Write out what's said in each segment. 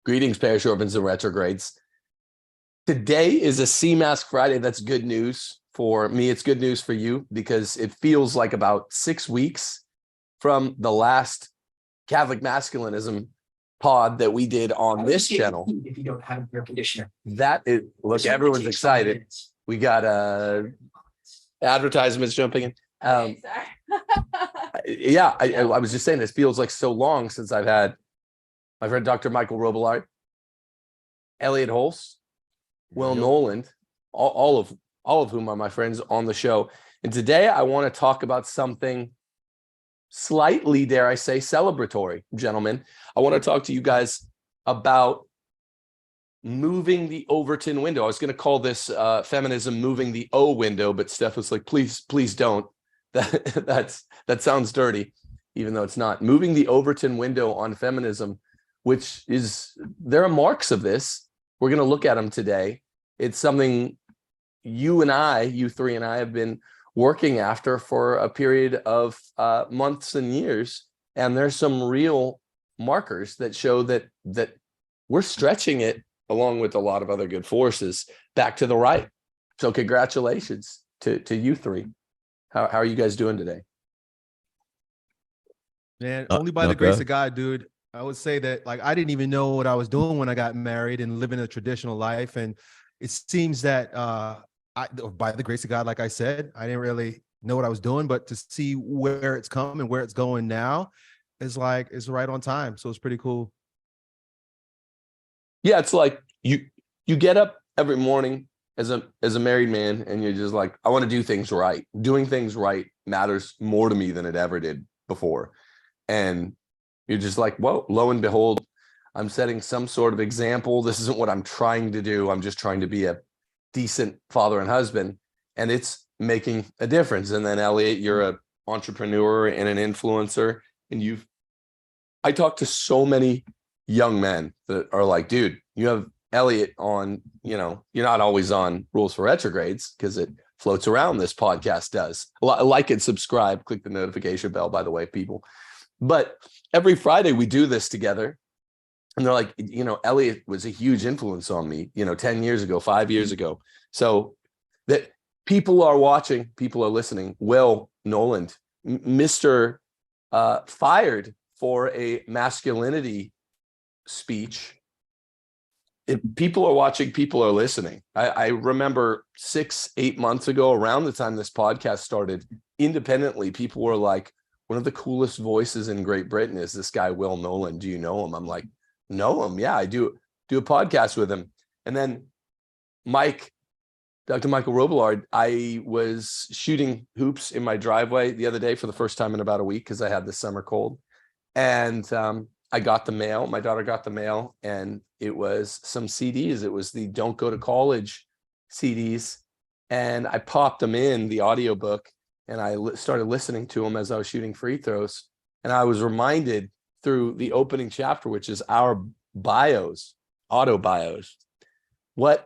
Greetings, parish orbans and retrogrades. Today is a C-Mask Friday. That's good news for me. It's good news for you because it feels like about 6 weeks from the last Catholic masculinism pod that we did on this channel. If you don't have air conditioner, that is, look, everyone's excited. We got advertisements jumping in. Yeah, I was just saying, this feels like so long since I've had my friend Dr. Michael Robillard, Elliot Holst, Will Noland, all of whom are my friends on the show. And today I want to talk about something slightly, dare I say, celebratory, gentlemen. I want to talk to you guys about moving the Overton window. I was going to call this feminism moving the O window, but Steph was like, please don't. That sounds dirty, even though it's not. Moving the Overton window on feminism, which is, there are marks of this. We're going to look at them today. It's something you three and I have been working after for a period of months and years. And there's some real markers that show that we're stretching it, along with a lot of other good forces, back to the right. So congratulations to you three. How are you guys doing today? Man, only by the grace of God, dude. I would say that, like, I didn't even know what I was doing when I got married and living a traditional life. And it seems that by the grace of God, like I said, I didn't really know what I was doing, but to see where it's come and where it's going now is like, it's right on time. So it's pretty cool. Yeah, it's like you get up every morning as a married man and you're just like, I want to do things right. Doing things right matters more to me than it ever did before. And you're just like, whoa, lo and behold, I'm setting some sort of example. This isn't what I'm trying to do. I'm just trying to be a decent father and husband, and it's making a difference. And then Elliot, you're an entrepreneur and an influencer, and I talk to so many young men that are like, dude, you have Elliot on, you're not always on Rules for Retrogrades because it floats around. This podcast does. Like and subscribe, click the notification bell, by the way, people. But every Friday we do this together. And they're like, Elliot was a huge influence on me, 10 years ago, 5 years ago. So that people are watching, people are listening. Will Noland, Mr. Fired for a masculinity speech. If people are watching, people are listening. I remember 6-8 months ago, around the time this podcast started, independently, people were like, one of the coolest voices in Great Britain is this guy, Will Noland. Do you know him? I'm like, know him. Yeah, I do a podcast with him. And then Dr. Michael Robillard, I was shooting hoops in my driveway the other day for the first time in about a week because I had the summer cold. And I got the mail. My daughter got the mail, and it was some CDs. It was the Don't Go to College CDs. And I popped them in, the audiobook, and I started listening to them as I was shooting free throws. And I was reminded through the opening chapter, which is our bios, auto bios, what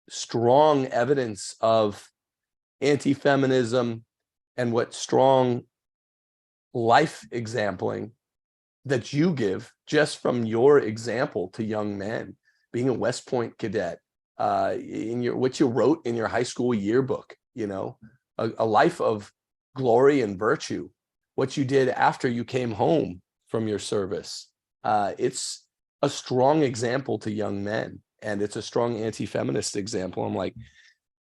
strong evidence of anti-feminism and what strong life exampling that you give just from your example to young men, being a West Point cadet, what you wrote in your high school yearbook, a life of glory and virtue, what you did after you came home from your service. It's a strong example to young men, and it's a strong anti-feminist example. I'm like,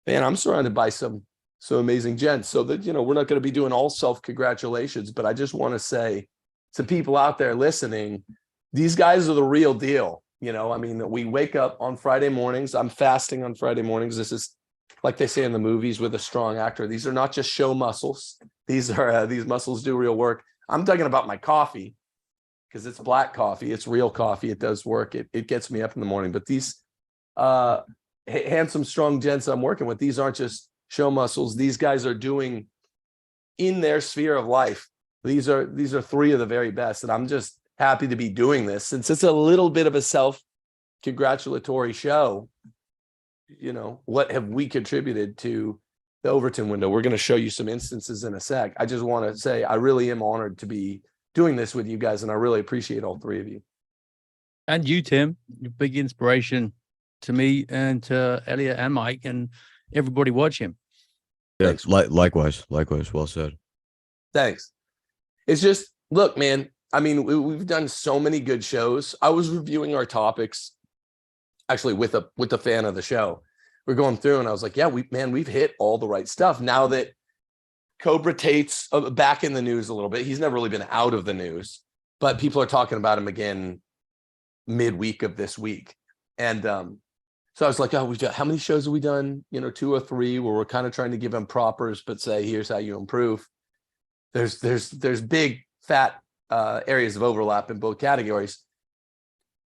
man, I'm surrounded by some amazing gents. So that, we're not going to be doing all self-congratulations, but I just want to say to people out there listening, these guys are the real deal. We wake up on Friday mornings. I'm fasting on Friday mornings. This is, like they say in the movies, with a strong actor. These are not just show muscles. These muscles do real work. I'm talking about my coffee, because it's black coffee. It's real coffee. It does work. It gets me up in the morning. But these handsome, strong gents I'm working with, these aren't just show muscles. These guys are doing in their sphere of life. These are three of the very best. And I'm just happy to be doing this, since it's a little bit of a self-congratulatory show. What have we contributed to the Overton window? We're going to show you some instances in a sec. I just want to say I really am honored to be doing this with you guys, and I really appreciate all three of you. And you, Tim, you're a big inspiration to me and to Elliot and Mike and everybody watching. Yeah, Thanks. likewise. Well said. Thanks. It's just, look, man, I mean, we've done so many good shows. I was reviewing our topics actually with a fan of the show. We're going through and I was like, yeah, we've hit all the right stuff. Now that Cobra Tate's back in the news a little bit, he's never really been out of the news, but people are talking about him again midweek of this week. And so I was like, oh, how many shows have we done? 2 or 3 where we're kind of trying to give him propers, but say, here's how you improve. There's big fat areas of overlap in both categories.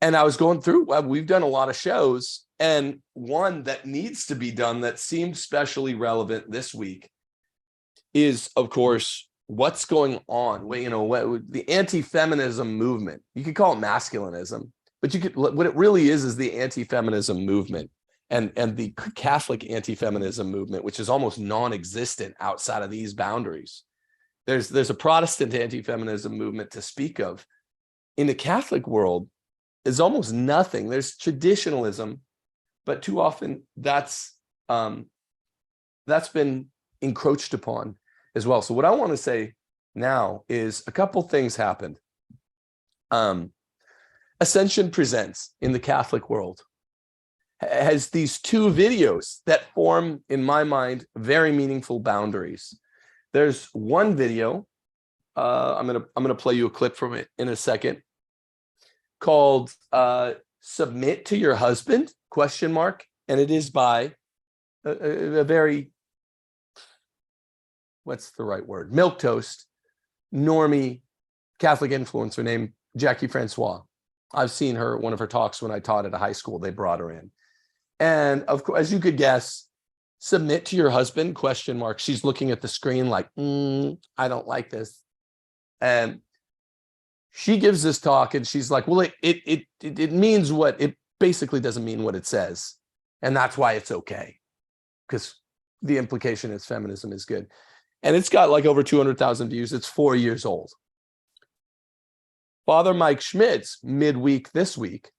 And I was going through, we've done a lot of shows, and one that needs to be done that seemed especially relevant this week is, of course, what's going on. The anti-feminism movement. You could call it masculinism, but what it really is the anti-feminism movement and the Catholic anti-feminism movement, which is almost non-existent outside of these boundaries. There's a Protestant anti-feminism movement to speak of. In the Catholic world, is almost nothing. There's traditionalism, but too often that's been encroached upon as well. So what I want to say now is a couple things happened. Ascension Presents in the Catholic world has these 2 videos that form, in my mind, very meaningful boundaries. There's one video, I'm gonna play you a clip from it in a second, called Submit to Your Husband, ? And it is by a very, what's the right word? Milquetoast, normie Catholic influencer named Jackie Francois. I've seen her, one of her talks when I taught at a high school, they brought her in. And of course, as you could guess, submit to your husband, ? She's looking at the screen like, I don't like this. And she gives this talk and she's like, well, it means what it basically doesn't mean what it says. And that's why it's okay. Because the implication is feminism is good. And it's got like over 200,000 views. It's 4 years old. Father Mike Schmitz, midweek this week,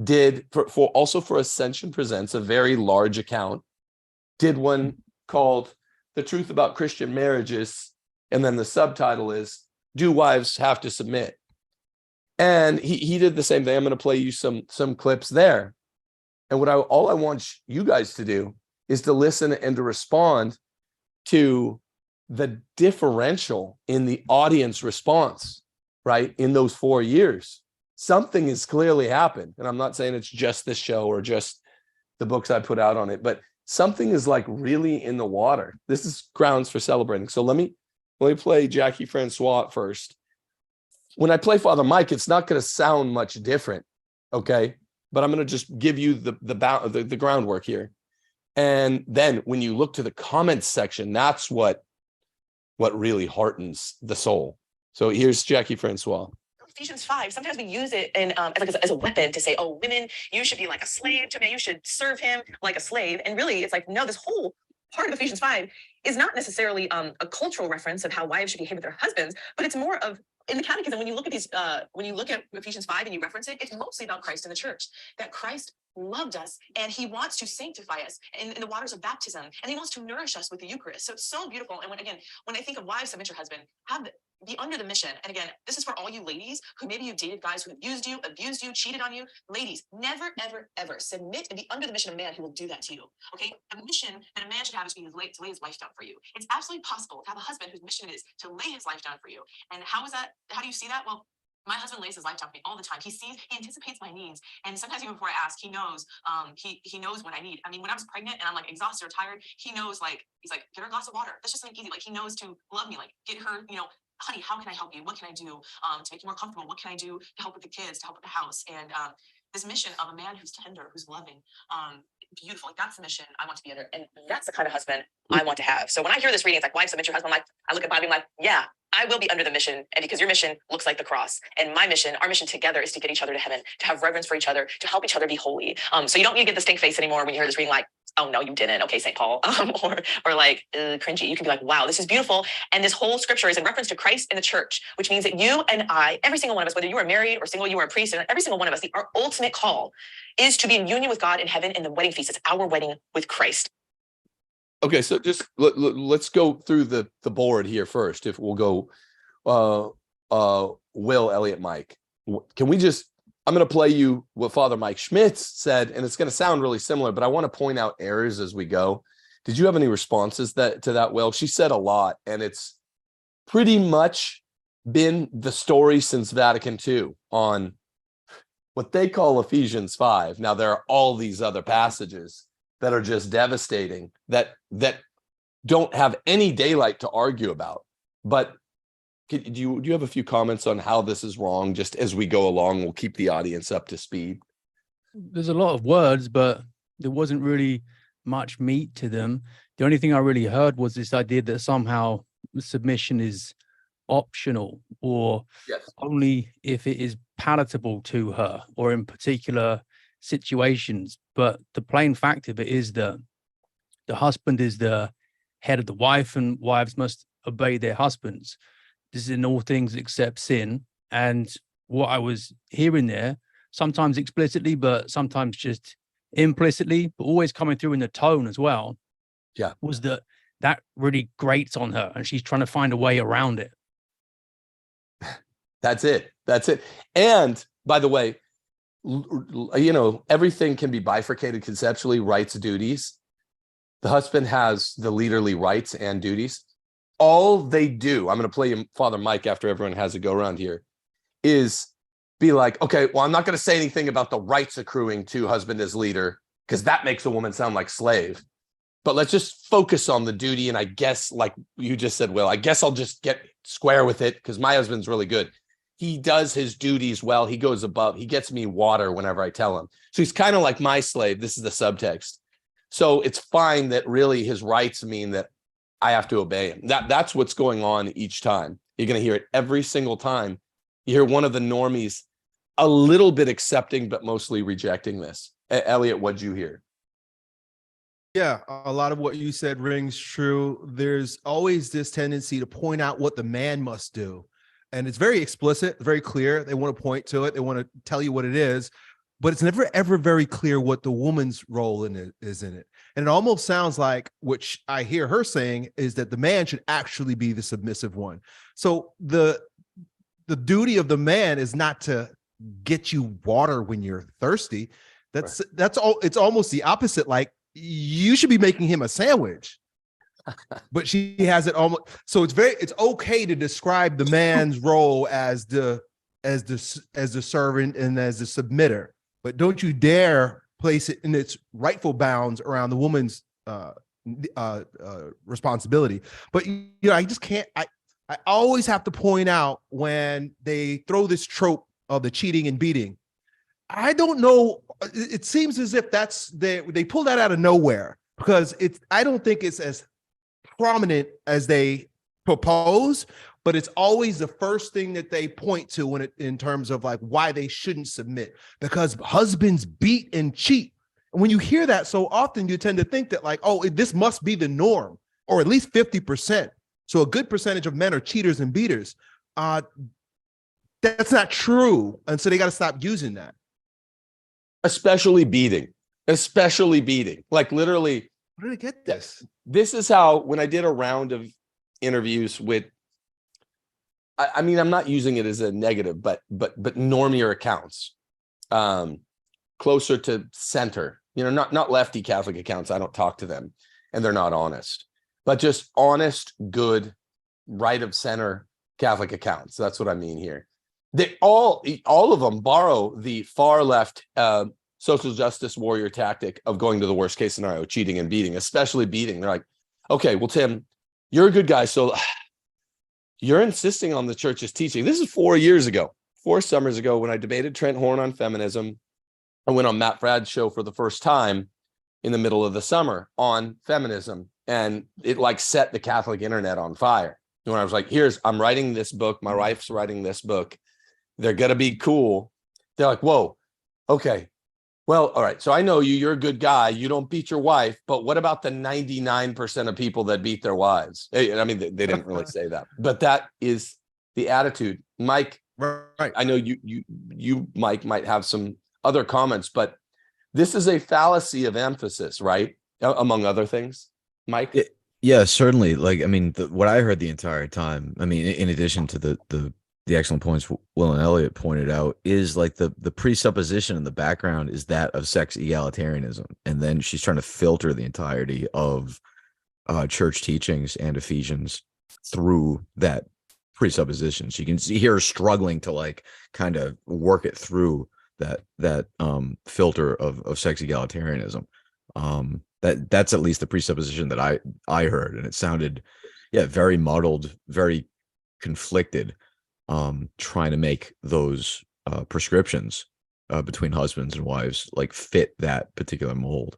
did for Ascension Presents, a very large account, did one called The Truth About Christian Marriages. And then the subtitle is, Do Wives Have to Submit? And he did the same thing. I'm going to play you some clips there. And all I want you guys to do is to listen and to respond to the differential in the audience response, right? In those 4 years, something has clearly happened. And I'm not saying it's just this show or just the books I put out on it, but something is like really in the water. This is grounds for celebrating. So let me play Jackie Francois first. When I play Father Mike, it's not going to sound much different, okay? But I'm going to just give you the groundwork here. And then when you look to the comments section, that's what really heartens the soul. So here's Jackie Francois. Ephesians 5, sometimes we use it as a weapon to say, oh, women, you should be like a slave to man. You should serve him like a slave. And really, it's like, no, this whole part of Ephesians 5 is not necessarily a cultural reference of how wives should behave with their husbands, but it's more of, in the catechism, when you look at Ephesians 5 and you reference it, it's mostly about Christ and the church, that Christ loved us and he wants to sanctify us in the waters of baptism, and he wants to nourish us with the Eucharist. So it's so beautiful. And when I think of wives, submit your husband, be under the mission. And again, this is for all you ladies who maybe you dated guys who abused you, cheated on you. Ladies, never, ever, ever submit and be under the mission of a man who will do that to you. Okay? A mission that a man should have is to lay his life down for you. It's absolutely possible to have a husband whose mission is to lay his life down for you. And how is that? How do you see that? Well, my husband lays his life down for me all the time. He anticipates my needs. And sometimes even before I ask, he knows, he knows what I need. I mean, when I was pregnant and I'm like exhausted or tired, he knows, like, he's like, get her a glass of water. That's just something easy. Like, he knows to love me, like get her, honey, how can I help you? What can I do to make you more comfortable? What can I do to help with the kids, to help with the house? And this mission of a man who's tender, who's loving, beautiful, like that's the mission I want to be under. And that's the kind of husband I want to have. So when I hear this reading, it's like, wife, submit your husband. I look at Bobby, I'm like, yeah, I will be under the mission. And because your mission looks like the cross, and my mission, our mission together is to get each other to heaven, to have reverence for each other, to help each other be holy. So you don't need to get the stink face anymore when you hear this reading, like, oh no, you didn't. Okay, St. Paul, or like cringy. You can be like, wow, this is beautiful. And this whole scripture is in reference to Christ and the church, which means that you and I, every single one of us, whether you are married or single, you are a priest, and every single one of us, our ultimate call is to be in union with God in heaven in the wedding feast. It's our wedding with Christ. Okay, so just let's go through the board here first. If we'll go, Will, Elliot, Mike. Can we just? I'm going to play you what Father Mike Schmitz said, and it's going to sound really similar, but I want to point out errors as we go. Did you have any responses to that, Will? She said a lot, and it's pretty much been the story since Vatican II on what they call Ephesians 5. Now, there are all these other passages that are just devastating, that don't have any daylight to argue about. But do you have a few comments on how this is wrong? Just as we go along, we'll keep the audience up to speed. There's a lot of words, but there wasn't really much meat to them. The only thing I really heard was this idea that somehow submission is optional, or Yes. only if it is palatable to her or in particular situations. But the plain fact of it is that the husband is the head of the wife, and wives must obey their husbands. This is in all things except sin. And what I was hearing there, sometimes explicitly, but sometimes just implicitly, but always coming through in the tone as well, was that really grates on her, and she's trying to find a way around it. That's it. And by the way, everything can be bifurcated conceptually, rights, duties. The husband has the leaderly rights and duties. All they do, I'm going to play you Father Mike after everyone has a go around here, is be like, okay, well, I'm not going to say anything about the rights accruing to husband as leader, because that makes a woman sound like slave. But let's just focus on the duty. And I guess, like you just said, Will, I guess I'll just get square with it because my husband's really good. He does his duties well. He goes above. He gets me water whenever I tell him. So he's kind of like my slave. This is the subtext. So it's fine that really his rights mean that I have to obey him. That's what's going on each time. You're going to hear it every single time. You hear one of the normies a little bit accepting, but mostly rejecting this. Elliot, what'd you hear? Yeah, a lot of what you said rings true. There's always this tendency to point out what the man must do. And it's very explicit, very clear. They want to point to it. They want to tell you what it is. But it's never, ever very clear what the woman's role in it is in it. And it almost sounds like, which I hear her saying, is that the man should actually be the submissive one. So the duty of the man is not to get you water when you're thirsty. That's all. It's almost the opposite. Like, you should be making him a sandwich. But she has it almost. So it's okay to describe the man's role as the servant and as the submitter. But don't you dare place it in its rightful bounds around the woman's responsibility. But I just can't. I always have to point out when they throw this trope of the cheating and beating. I don't know. It seems as if they pull that out of nowhere, because I don't think it's as prominent as they propose, but it's always the first thing that they point to in terms of like why they shouldn't submit, because husbands beat and cheat. And when you hear that so often, you tend to think that like, oh, this must be the norm, or at least 50%. So a good percentage of men are cheaters and beaters. That's not true. And so they got to stop using that. Especially beating. Like literally. Where did I get this? This is how, when I did a round of interviews with, I mean, I'm not using it as a negative, but normier accounts, closer to center, not lefty Catholic accounts. I don't talk to them, and they're not honest, but just honest, good, right of center Catholic accounts. That's what I mean here. They all of them borrow the far left social justice warrior tactic of going to the worst case scenario, cheating and beating, especially beating. They're like, okay, well, Tim, you're a good guy, so you're insisting on the church's teaching. This is 4 summers ago, when I debated Trent Horn on feminism. I went on Matt Fradd's show for the first time in the middle of the summer on feminism, and it like set the Catholic internet on fire. When I was like, I'm writing this book, my wife's writing this book, they're gonna be cool. They're like, whoa, okay, Well, all right. So I know you're a good guy. You don't beat your wife, but what about the 99% of people that beat their wives? I mean, they didn't really say that, but that is the attitude. Mike, Right. I know you, Mike, might have some other comments, but this is a fallacy of emphasis, right? Among other things, Mike. Yeah, certainly. Like, I mean, what I heard the entire time, I mean, in addition to the excellent points Will and Elliot pointed out, is like the presupposition in the background is that of sex egalitarianism, and then she's trying to filter the entirety of church teachings and Ephesians through that presupposition. So you can see her struggling to like kind of work it through that filter of sex egalitarianism. That's at least the presupposition that I heard, and it sounded, yeah, very muddled, very conflicted, trying to make those prescriptions between husbands and wives like fit that particular mold.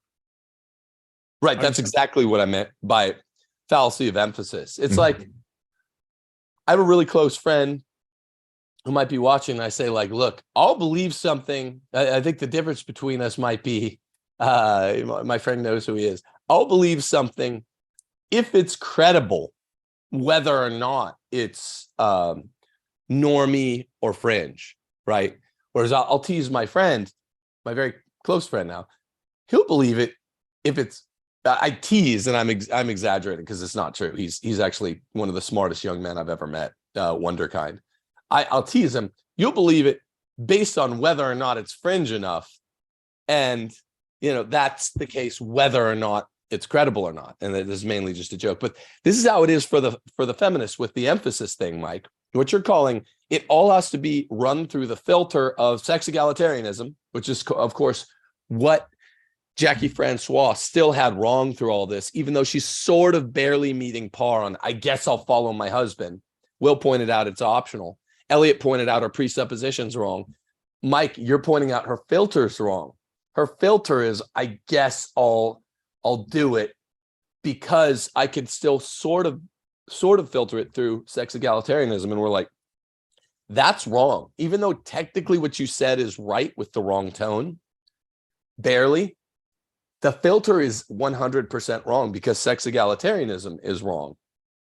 Right. That's exactly what I meant by fallacy of emphasis. It's like, I have a really close friend who might be watching, and I say, like, look, I'll believe something. I think the difference between us might be, my friend knows who he is. I'll believe something if it's credible, whether or not it's normie or fringe, right? Whereas I'll tease my friend, my very close friend now. He'll believe it if it's, I tease, and I'm exaggerating because it's not true. He's actually one of the smartest young men I've ever met, wonderkind. I'll tease him. You'll believe it based on whether or not it's fringe enough, and that's the case whether or not it's credible or not. And this is mainly just a joke, but this is how it is for the feminists with the emphasis thing, Mike. What you're calling it all has to be run through the filter of sex egalitarianism, which is of course what Jackie Francois still had wrong through all this, even though she's sort of barely meeting par on, I guess I'll follow my husband. Will pointed out it's optional. Elliot pointed out her presuppositions wrong. Mike, you're pointing out her filter's wrong. Her filter is, I guess I'll do it because I can still sort of filter it through sex egalitarianism. And we're like, that's wrong. Even though technically what you said is right with the wrong tone, barely, the filter is 100% wrong because sex egalitarianism is wrong.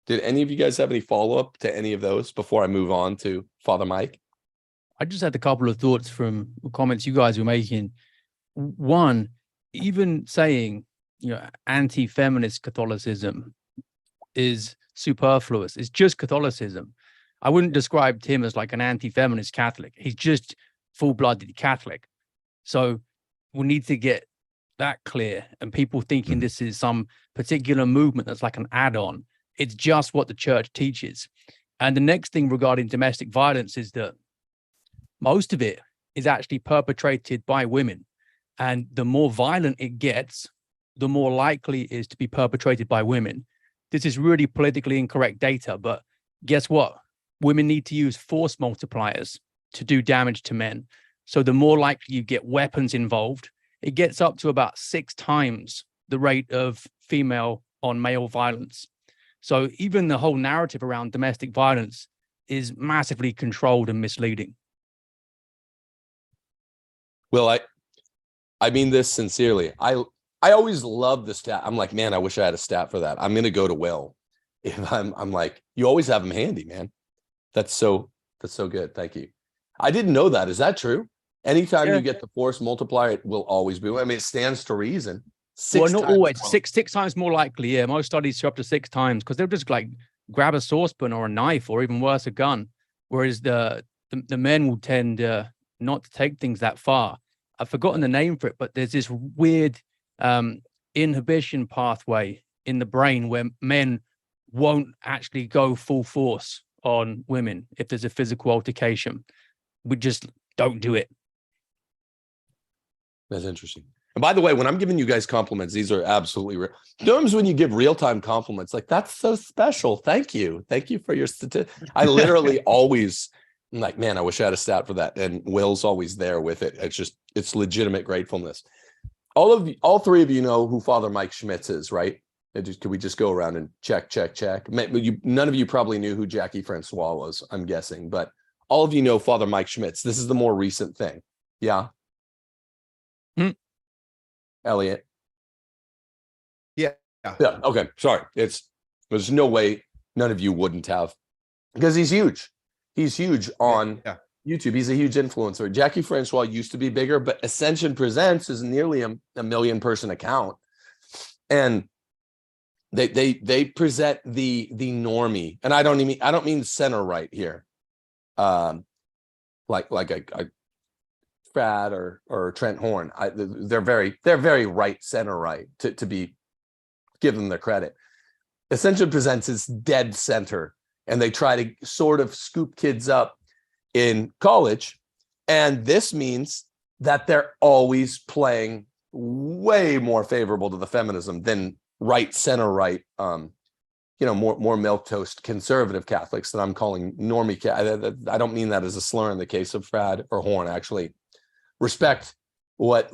Did any of you guys have any follow-up to any of those before I move on to Father Mike? I just had a couple of thoughts from comments you guys were making. One, even saying, anti-feminist Catholicism is superfluous. It's just Catholicism. I wouldn't describe Tim as like an anti-feminist Catholic. He's just full-blooded Catholic. So we need to get that clear. And people thinking this is some particular movement that's like an add-on. It's just what the church teaches. And the next thing regarding domestic violence is that most of it is actually perpetrated by women. And the more violent it gets, the more likely it is to be perpetrated by women. This is really politically incorrect data, but guess what? Women need to use force multipliers to do damage to men. So the more likely you get weapons involved, it gets up to about 6 times the rate of female on male violence. So even the whole narrative around domestic violence is massively controlled and misleading. Well, I mean this sincerely. I always love the stat. I'm like, man, I wish I had a stat for that. I'm going to go to Will. If I'm like, you always have them handy, man. That's so good. Thank you. I didn't know that. Is that true? Anytime you get the force multiplier, it will always be. I mean, it stands to reason. Well, not always. Six times more likely. Yeah, most studies are up to 6 times because they'll just like grab a saucepan or a knife or even worse, a gun. Whereas the men will tend not to take things that far. I've forgotten the name for it, but there's this weird inhibition pathway in the brain where men won't actually go full force on women if there's a physical altercation. We just don't do it. That's interesting. And by the way, when I'm giving you guys compliments, these are absolutely real. Sometimes when you give real-time compliments, like, that's so special. Thank you. Thank you for your statistics. I literally always, I'm like, man, I wish I had a stat for that. And Will's always there with it. It's legitimate gratefulness. All 3 of you know who Father Mike Schmitz is, right? Could we just go around and check? None of you probably knew who Jackie Francois was, I'm guessing, but all of you know Father Mike Schmitz. This is the more recent thing. Yeah. Elliot? Yeah. Yeah. Okay. Sorry. There's no way none of you wouldn't have, because he's huge. He's huge on YouTube. He's a huge influencer. Jackie Francois used to be bigger, but Ascension Presents is nearly a million person account. And they present the normie. And I don't mean center right here. Like a Brad or Trent Horn. They're very right, center right, to be give them the credit. Ascension Presents is dead center, and they try to sort of scoop kids up in college, and this means that they're always playing way more favorable to the feminism than right, center right, more milquetoast conservative Catholics that I'm calling normie. I don't mean that as a slur in the case of Frad or Horn. Actually, respect what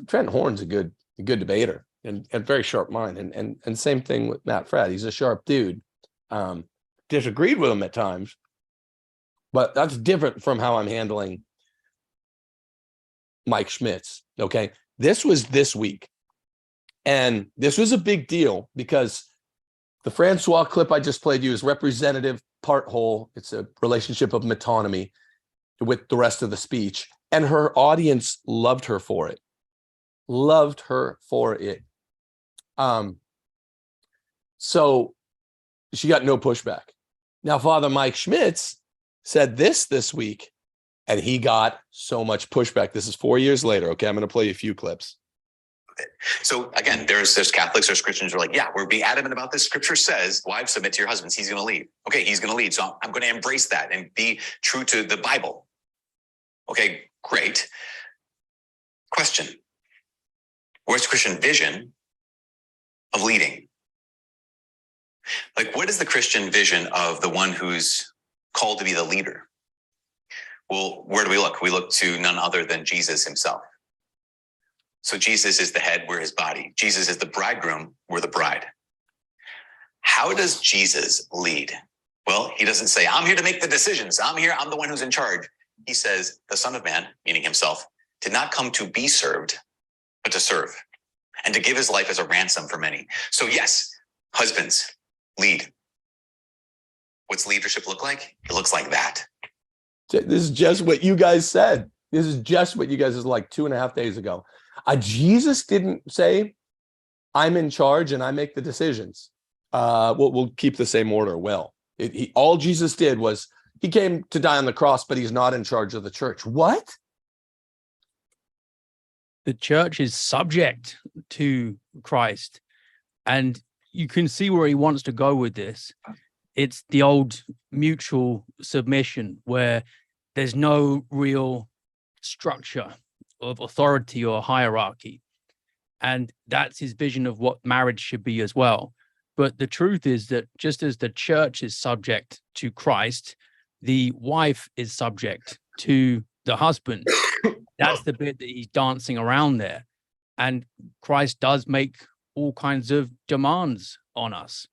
Trent Horn's a good debater and very sharp mind, and same thing with Matt Frad. He's a sharp dude. Disagreed with him at times, but that's different from how I'm handling Mike Schmitz. Okay, this was this week, and this was a big deal because the Francois clip I just played you is representative part whole. It's a relationship of metonymy with the rest of the speech, and her audience loved her for it. So she got no pushback. Now, Father Mike Schmitz said this week, and he got so much pushback. This is 4 years later. Okay, I'm going to play you a few clips. So again, there's Catholics, there's Christians who are like, yeah, we're being adamant about this. Scripture says, wives, submit to your husbands. He's going to lead. Okay, he's going to lead. So I'm going to embrace that and be true to the Bible. Okay, great. Question. Where's Christian vision of leading? Like, what is the Christian vision of the one who's called to be the leader? Well, where do we look? We look to none other than Jesus himself. So Jesus is the head, we're his body. Jesus is the bridegroom, we're the bride. How does Jesus lead? Well, he doesn't say, I'm here to make the decisions. I'm the one who's in charge. He says, the Son of Man, meaning himself, did not come to be served, but to serve and to give his life as a ransom for many. So yes, husbands, lead. What's leadership look like? It looks like that. This is just what you guys said. This is just what you guys was like 2.5 days ago. Jesus didn't say, I'm in charge and I make the decisions. We'll keep the same order. Well, all Jesus did was he came to die on the cross, but he's not in charge of the church. What? The church is subject to Christ, and you can see where he wants to go with this. It's the old mutual submission where there's no real structure of authority or hierarchy. And that's his vision of what marriage should be as well. But the truth is that just as the church is subject to Christ, the wife is subject to the husband. That's the bit that he's dancing around there. And Christ does make all kinds of demands on us.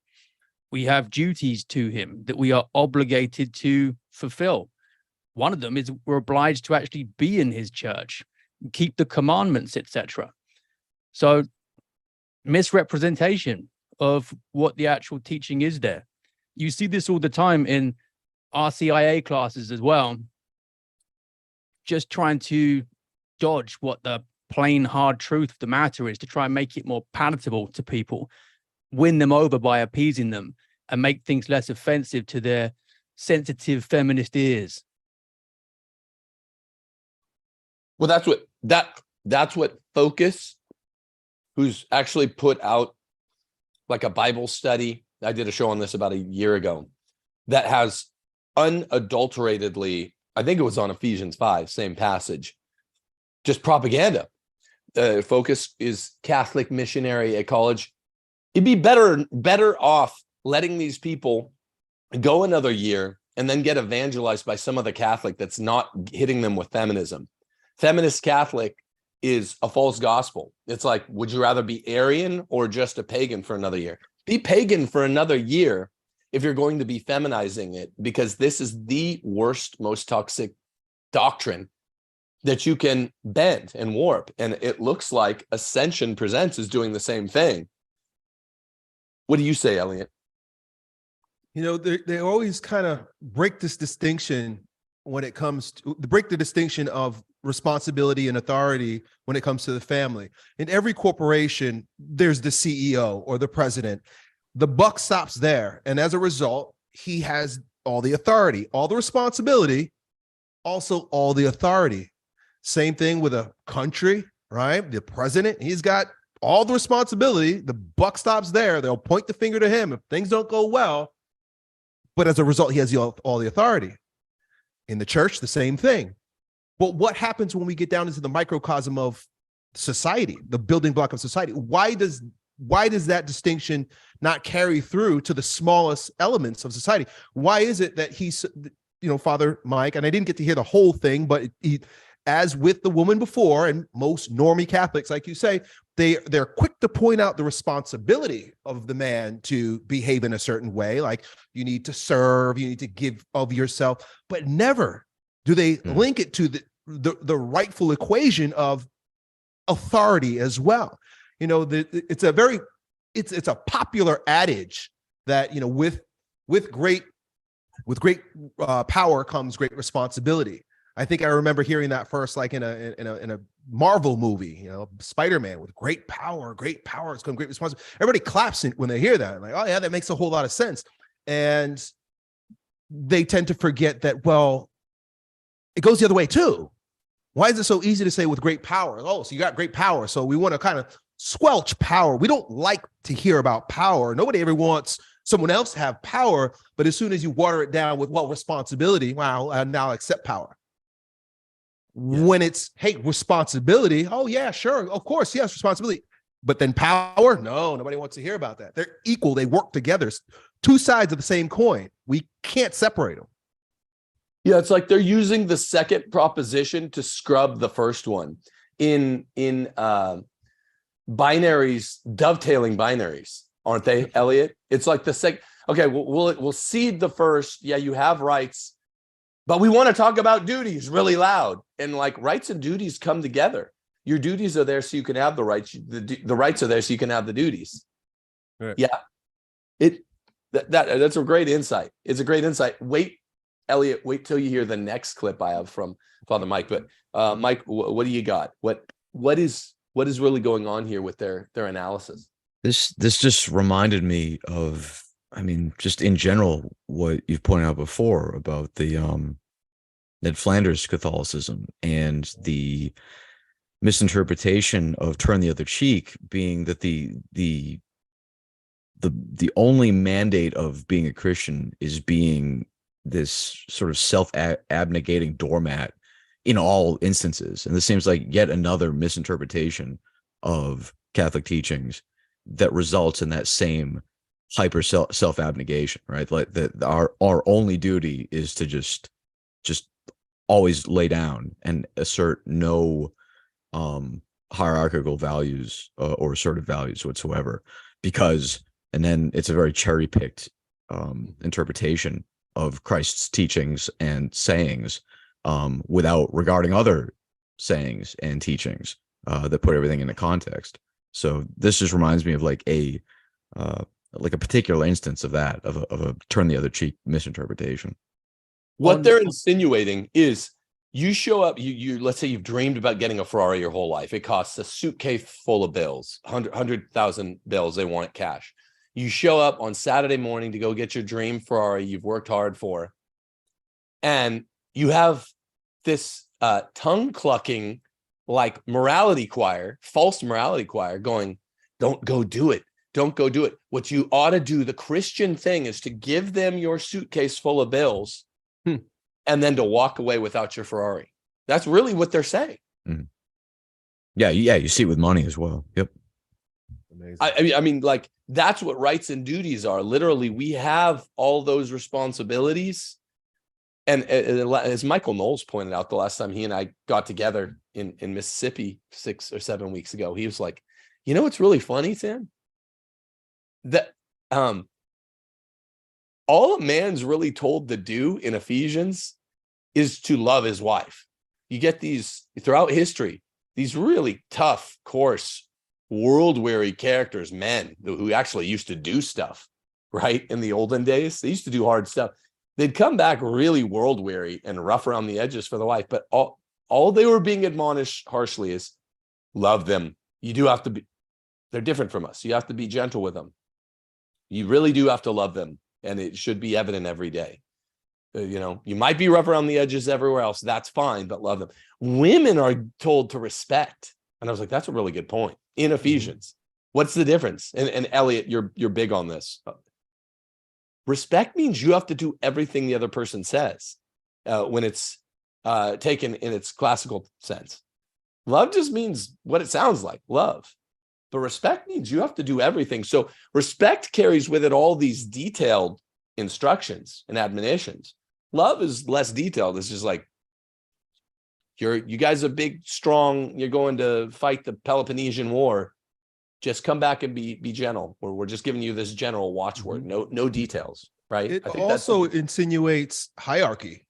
We have duties to him that we are obligated to fulfill. One of them is we're obliged to actually be in his church, keep the commandments, etc. So misrepresentation of what the actual teaching is there. You see this all the time in RCIA classes as well, just trying to dodge what the plain hard truth of the matter is to try and make it more palatable to people, win them over by appeasing them, and make things less offensive to their sensitive feminist ears. Well, that's what Focus, who's actually put out like a Bible study. I did a show on this about a year ago that has unadulteratedly, I think it was on Ephesians 5, same passage, just propaganda. Focus is Catholic missionary at college. It'd be better off letting these people go another year and then get evangelized by some other Catholic that's not hitting them with feminism. Feminist Catholic is a false gospel. It's like, would you rather be Aryan or just a pagan for another year? Be pagan for another year if you're going to be feminizing it, because this is the worst, most toxic doctrine that you can bend and warp. And it looks like Ascension Presents is doing the same thing. What do you say, Elliot? You know, they always kind of break this distinction when it comes to break the distinction of responsibility and authority when it comes to the family. In every corporation, there's the CEO or the president. The buck stops there. And as a result, he has all the authority, all the responsibility, also all the authority. Same thing with a country, right? The president, he's got all the responsibility. The buck stops there. They'll point the finger to him if things don't go well. But as a result, he has all the authority. In the church, the same thing. But what happens when we get down into the microcosm of society, the building block of society? Why does that distinction not carry through to the smallest elements of society? Why is it that he's, Father Mike, and I didn't get to hear the whole thing, but he, as with the woman before, and most normie Catholics, like you say, they're quick to point out the responsibility of the man to behave in a certain way, like you need to serve, you need to give of yourself, but never do they link it to the rightful equation of authority as well. It's a popular adage that with great power comes great responsibility. I think I remember hearing that first, like in a Marvel movie, Spider-Man, with great power has come great responsibility. Everybody claps when they hear that. Like, oh yeah, that makes a whole lot of sense. And they tend to forget that, well, it goes the other way too. Why is it so easy to say with great power? Oh, so you got great power. So we want to kind of squelch power. We don't like to hear about power. Nobody ever wants someone else to have power. But as soon as you water it down with, responsibility, wow, I now accept power. Yeah. When it's, hey, responsibility, oh yeah, sure, of course, yes, responsibility. But then power, no, nobody wants to hear about that. They're equal, they work together. Two sides of the same coin. We can't separate them. Yeah, it's like they're using the second proposition to scrub the first one. In binaries, dovetailing binaries, aren't they, Elliot? It's like the second, okay, we'll cede the first, yeah, you have rights, but we want to talk about duties really loud. And like rights and duties come together. Your duties are there so you can have the rights. The rights are there so you can have the duties. Right. Yeah. That's a great insight. It's a great insight. Elliot, wait till you hear the next clip I have from Father Mike. But Mike, what do you got? What is really going on here with their analysis? This just reminded me of, just in general, what you've pointed out before about the Ned Flanders Catholicism and the misinterpretation of turn the other cheek being that the only mandate of being a Christian is being this sort of self-abnegating doormat in all instances. And this seems like yet another misinterpretation of Catholic teachings that results in that same hyper self-abnegation, right? Like that our only duty is to just always lay down and assert no hierarchical values or assertive values whatsoever, and then it's a very cherry-picked interpretation of Christ's teachings and sayings without regarding other sayings and teachings that put everything into context. So this just reminds me of like a particular instance of that, of a turn the other cheek misinterpretation. What they're insinuating is you show up, you let's say you've dreamed about getting a Ferrari your whole life. It costs a suitcase full of bills, 100,000 bills. They want it cash. You show up on Saturday morning to go get your dream Ferrari you've worked hard for. And you have this tongue clucking, like false morality choir going, don't go do it. Don't go do it. What you ought to do, the Christian thing, is to give them your suitcase full of bills and then to walk away without your Ferrari. That's really what they're saying. Mm. Yeah, you see it with money as well. Yep. Amazing. I mean, like, that's what rights and duties are. Literally, we have all those responsibilities. And as Michael Knowles pointed out the last time he and I got together in Mississippi 6 or 7 weeks ago, he was like, what's really funny, Sam? That all a man's really told to do in Ephesians is to love his wife. You get these throughout history, these really tough, coarse, world-weary characters, men who actually used to do stuff, right? In the olden days, they used to do hard stuff. They'd come back really world-weary and rough around the edges for the wife, but all they were being admonished harshly is love them. You do have to be, they're different from us. You have to be gentle with them. You really do have to love them. And it should be evident every day. You might be rough around the edges everywhere else. That's fine, but love them. Women are told to respect. And I was like, that's a really good point. In Ephesians, what's the difference? And Elliot, you're big on this. Respect means you have to do everything the other person says when it's taken in its classical sense. Love just means what it sounds like, love. But respect means you have to do everything. So respect carries with it all these detailed instructions and admonitions. Love is less detailed. It's just like, you guys are big, strong, you're going to fight the Peloponnesian War. Just come back and be gentle. We're just giving you this general watchword. No details, right? It also insinuates hierarchy.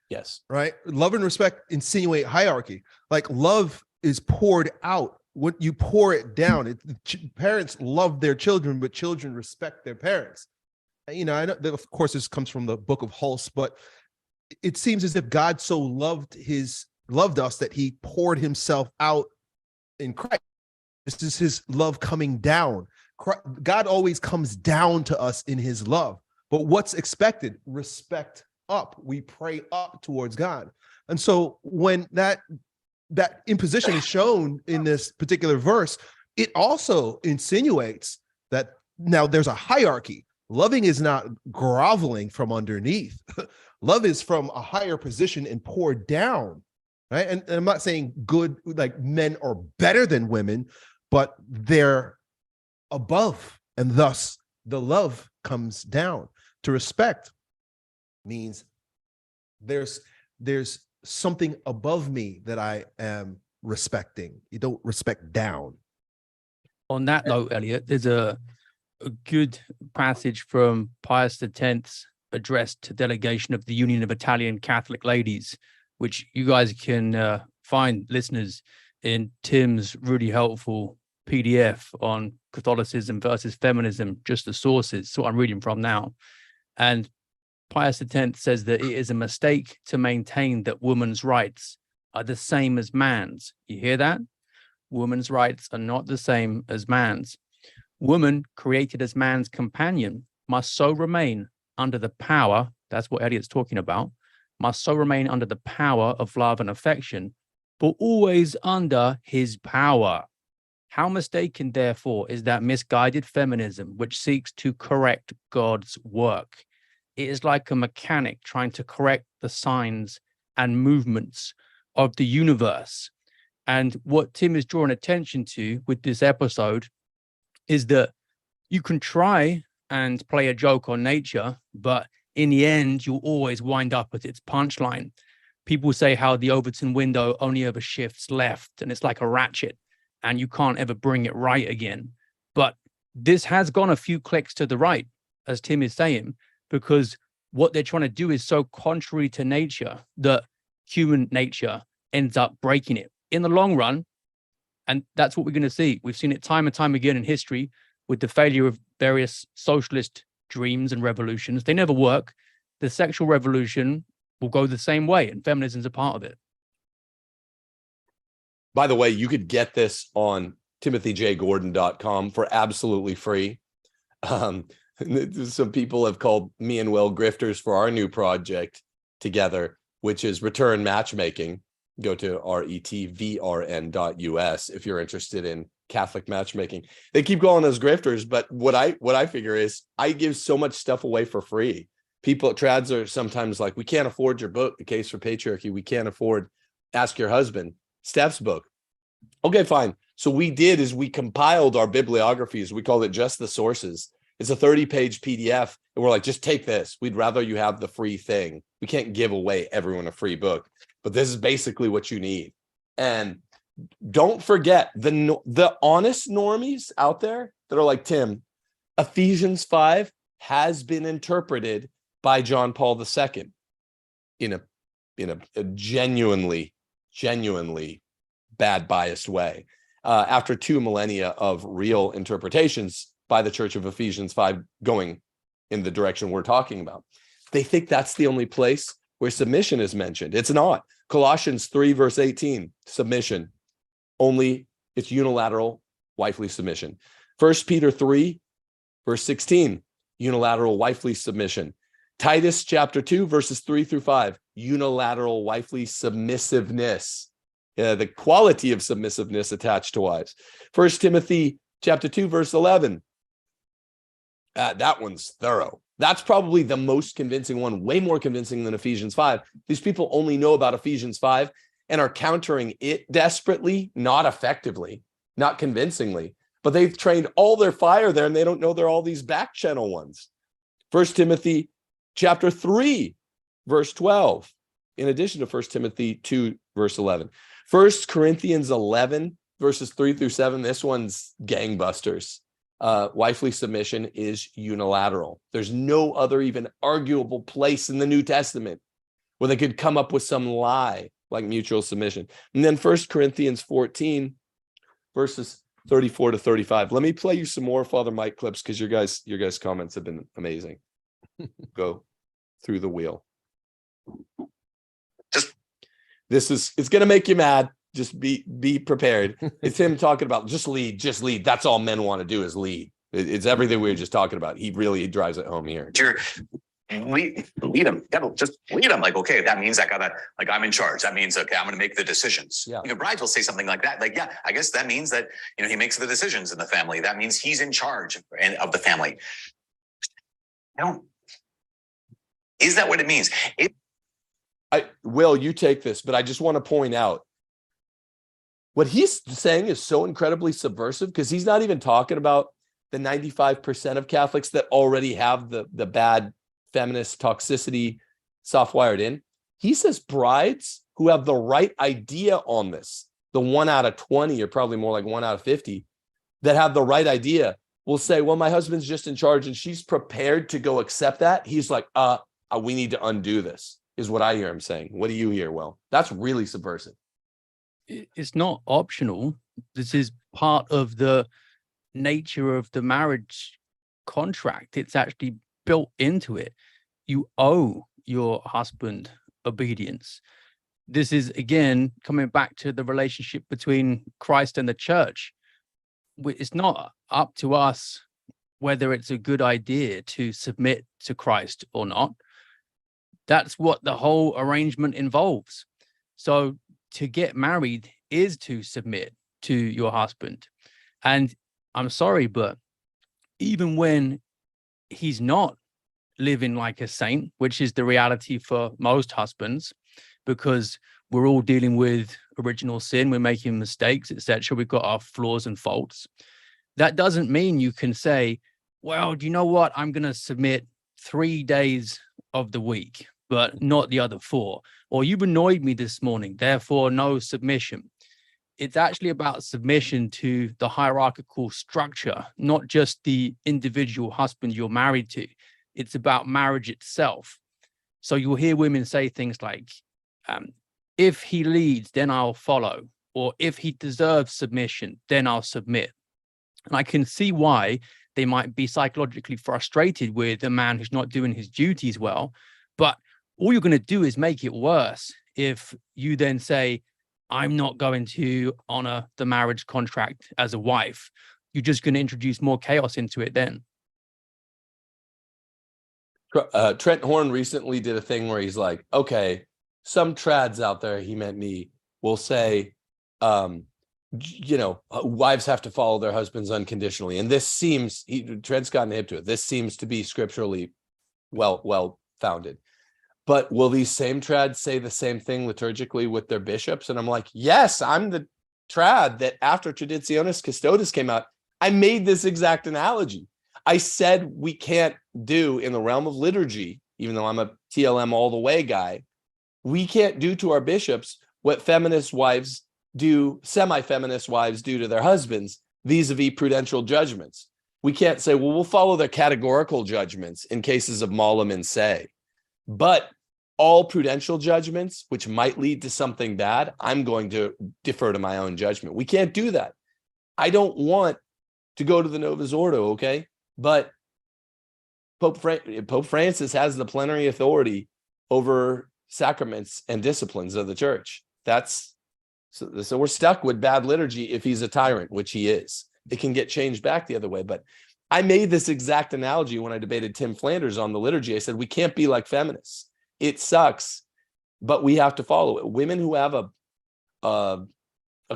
Yes. Right? Love and respect insinuate hierarchy. Like love is poured out. When you pour it down, parents love their children, but children respect their parents. I know that, of course, this comes from the book of Hulse, but it seems as if God so loved us that he poured himself out in Christ. This is his love coming down. God always comes down to us in his love. But what's expected? Respect up. We pray up towards God. And so when that imposition is shown in this particular verse, it also insinuates that now there's a hierarchy. Loving is not groveling from underneath. Love is from a higher position and poured down, right? And I'm not saying good, like men are better than women, but they're above, and thus the love comes down. To respect means there's something above me that I am respecting. You don't respect down. On that note, Elliot, there's a good passage from Pius X's address to delegation of the Union of Italian Catholic Ladies, which you guys can find, listeners, in Tim's really helpful PDF on Catholicism versus feminism, just the sources. So I'm reading from now. And Pius X says that it is a mistake to maintain that women's rights are the same as man's. You hear that? Women's rights are not the same as man's. Woman, created as man's companion, must so remain under the power, that's what Elliot's talking about, must so remain under the power of love and affection, but always under his power. How mistaken, therefore, is that misguided feminism which seeks to correct God's work? It is like a mechanic trying to correct the signs and movements of the universe. And what Tim is drawing attention to with this episode is that you can try and play a joke on nature, but in the end, you'll always wind up at its punchline. People say how the Overton window only ever shifts left, and it's like a ratchet, and you can't ever bring it right again. But this has gone a few clicks to the right, as Tim is saying, because what they're trying to do is so contrary to nature that human nature ends up breaking it in the long run. And that's what we're going to see. We've seen it time and time again in history with the failure of various socialist dreams and revolutions. They never work. The sexual revolution will go the same way, and feminism is a part of it. By the way, you could get this on timothyjgordon.com for absolutely free. Some people have called me and Will grifters for our new project together, which is Return Matchmaking. Go to retrvrn.us if you're interested in Catholic matchmaking. They keep calling us grifters, but what I figure is I give so much stuff away for free. People at trads are sometimes like, we can't afford your book, The Case for Patriarchy. We can't afford Ask Your Husband, Steph's book. Okay, fine. So we compiled our bibliographies. We called it Just the Sources. It's a 30-page PDF. And we're like, just take this. We'd rather you have the free thing. We can't give away everyone a free book, but this is basically what you need. And don't forget the honest normies out there that are like, Tim, Ephesians 5 has been interpreted by John Paul II in a a genuinely bad, biased way. After 2 millennia of real interpretations by the Church of Ephesians 5 going in the direction we're talking about, they think that's the only place where submission is mentioned. It's not. Colossians 3 verse 18, submission. Only it's unilateral wifely submission. 1 Peter 3 verse 16, unilateral wifely submission. Titus chapter 2 verses 3 through 5, unilateral wifely submissiveness. The quality of submissiveness attached to wives. 1 Timothy chapter 2 verse 11. That one's thorough. That's probably the most convincing one, way more convincing than Ephesians 5. These people only know about Ephesians 5 and are countering it desperately, not effectively, not convincingly. But they've trained all their fire there and they don't know they're all these back channel ones. 1 Timothy chapter 3 verse 12, in addition to 1 Timothy 2 verse 11. 1 Corinthians 11 verses 3 through 7, this one's gangbusters. Wifely submission is unilateral. There's no other even arguable place in the New Testament where they could come up with some lie like mutual submission. And then 1 Corinthians 14 verses 34 to 35. Let me play you some more Father Mike clips because your guys' comments have been amazing. Go through the wheel. It's going to make you mad. Just be prepared. It's him talking about just lead. That's all men want to do is lead. It's everything we were just talking about. He really drives it home here. Lead him. Just lead him. Like, okay, that means I'm in charge. That means, okay, I'm going to make the decisions. Yeah. Brides will say something like that. Like, yeah, I guess that means that, he makes the decisions in the family. That means he's in charge of the family. Is that what it means? Will, you take this, but I just want to point out what he's saying is so incredibly subversive because he's not even talking about the 95% of Catholics that already have the bad feminist toxicity soft-wired in. He says brides who have the right idea on this, the 1 out of 20, or probably more like 1 out of 50, that have the right idea will say, well, my husband's just in charge and she's prepared to go accept that. He's like, we need to undo this, is what I hear him saying. What do you hear, Will? That's really subversive. It's not optional. This is part of the nature of the marriage contract. It's actually built into it. You owe your husband obedience. This is, again, coming back to the relationship between Christ and the church. It's not up to us whether it's a good idea to submit to Christ or not. That's what the whole arrangement involves. So to get married is to submit to your husband. And I'm sorry, but even when he's not living like a saint, which is the reality for most husbands, because we're all dealing with original sin, we're making mistakes, etc. We've got our flaws and faults. That doesn't mean you can say, well, do you know what? I'm going to submit 3 days of the week, but not the other 4. Or you've annoyed me this morning, therefore no submission. It's actually about submission to the hierarchical structure, not just the individual husband you're married to. It's about marriage itself. So you'll hear women say things like, if he leads, then I'll follow. Or if he deserves submission, then I'll submit. And I can see why they might be psychologically frustrated with a man who's not doing his duties well. But all you're going to do is make it worse if you then say, I'm not going to honor the marriage contract as a wife. You're just going to introduce more chaos into it then. Trent Horn recently did a thing where he's like, okay, some trads out there, he meant me, will say, wives have to follow their husbands unconditionally. And this seems, Trent's gotten hip to it. This seems to be scripturally well founded. But will these same trads say the same thing liturgically with their bishops? And I'm like, yes, I'm the trad that after Traditionis Custodes came out, I made this exact analogy. I said we can't do in the realm of liturgy, even though I'm a TLM all the way guy, we can't do to our bishops what feminist wives do, semi-feminist wives do to their husbands vis-a-vis prudential judgments. We can't say, well, we'll follow their categorical judgments in cases of malum in se. But all prudential judgments, which might lead to something bad, I'm going to defer to my own judgment. We can't do that. I don't want to go to the Novus Ordo, okay? But Pope Francis has the plenary authority over sacraments and disciplines of the church. So we're stuck with bad liturgy if he's a tyrant, which he is. It can get changed back the other way. But I made this exact analogy when I debated Tim Flanders on the liturgy. I said, we can't be like feminists. It sucks, but we have to follow it. Women who have a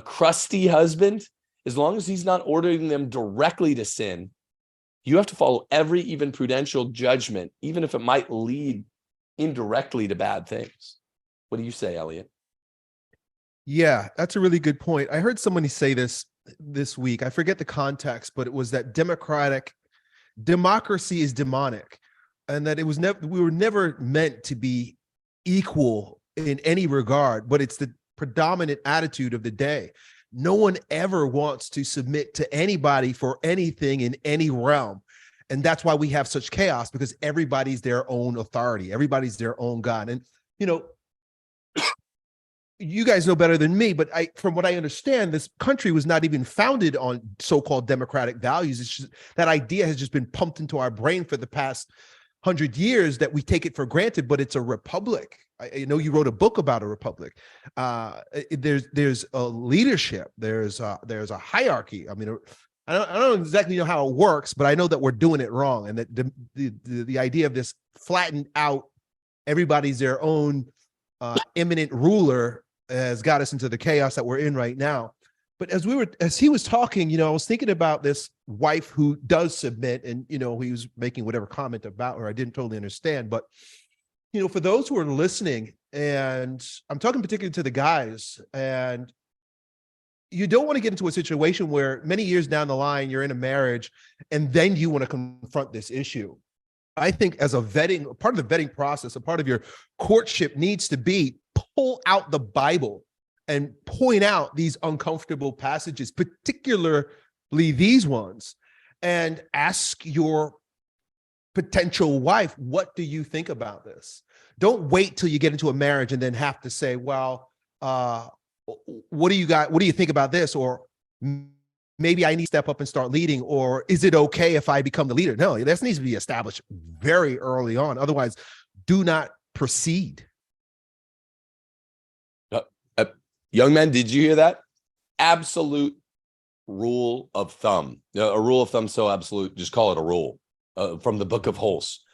crusty husband, as long as he's not ordering them directly to sin, you have to follow every even prudential judgment, even if it might lead indirectly to bad things. What do you say, Elliot? Yeah, that's a really good point. I heard somebody say this week. I forget the context, but it was that democracy is demonic, and that we were never meant to be equal in any regard, but it's the predominant attitude of the day. No one ever wants to submit to anybody for anything in any realm. And that's why we have such chaos, because everybody's their own authority. Everybody's their own God. And, you guys know better than me, but from what I understand, this country was not even founded on so-called democratic values. It's just that idea has just been pumped into our brain for the past 100 years that we take it for granted, but it's a republic. I know you wrote a book about a republic. There's a leadership. There's a hierarchy. I mean, I don't exactly know how it works, but I know that we're doing it wrong, and that the idea of this flattened out, everybody's their own imminent ruler has got us into the chaos that we're in right now. But as he was talking, I was thinking about this wife who does submit, and he was making whatever comment about her I didn't totally understand. But for those who are listening, and I'm talking particularly to the guys, and you don't want to get into a situation where many years down the line you're in a marriage and then you want to confront this issue. I think as part of the vetting process, a part of your courtship needs to be pull out the Bible and point out these uncomfortable passages, particularly these ones, and ask your potential wife, what do you think about this? Don't wait till you get into a marriage and then have to say, well, what do you think about this? Or maybe I need to step up and start leading, or is it okay if I become the leader? No, this needs to be established very early on. Otherwise, do not proceed. Young men, did you hear that? Absolute rule of thumb. A rule of thumb so absolute, just call it a rule from the Book of Holes.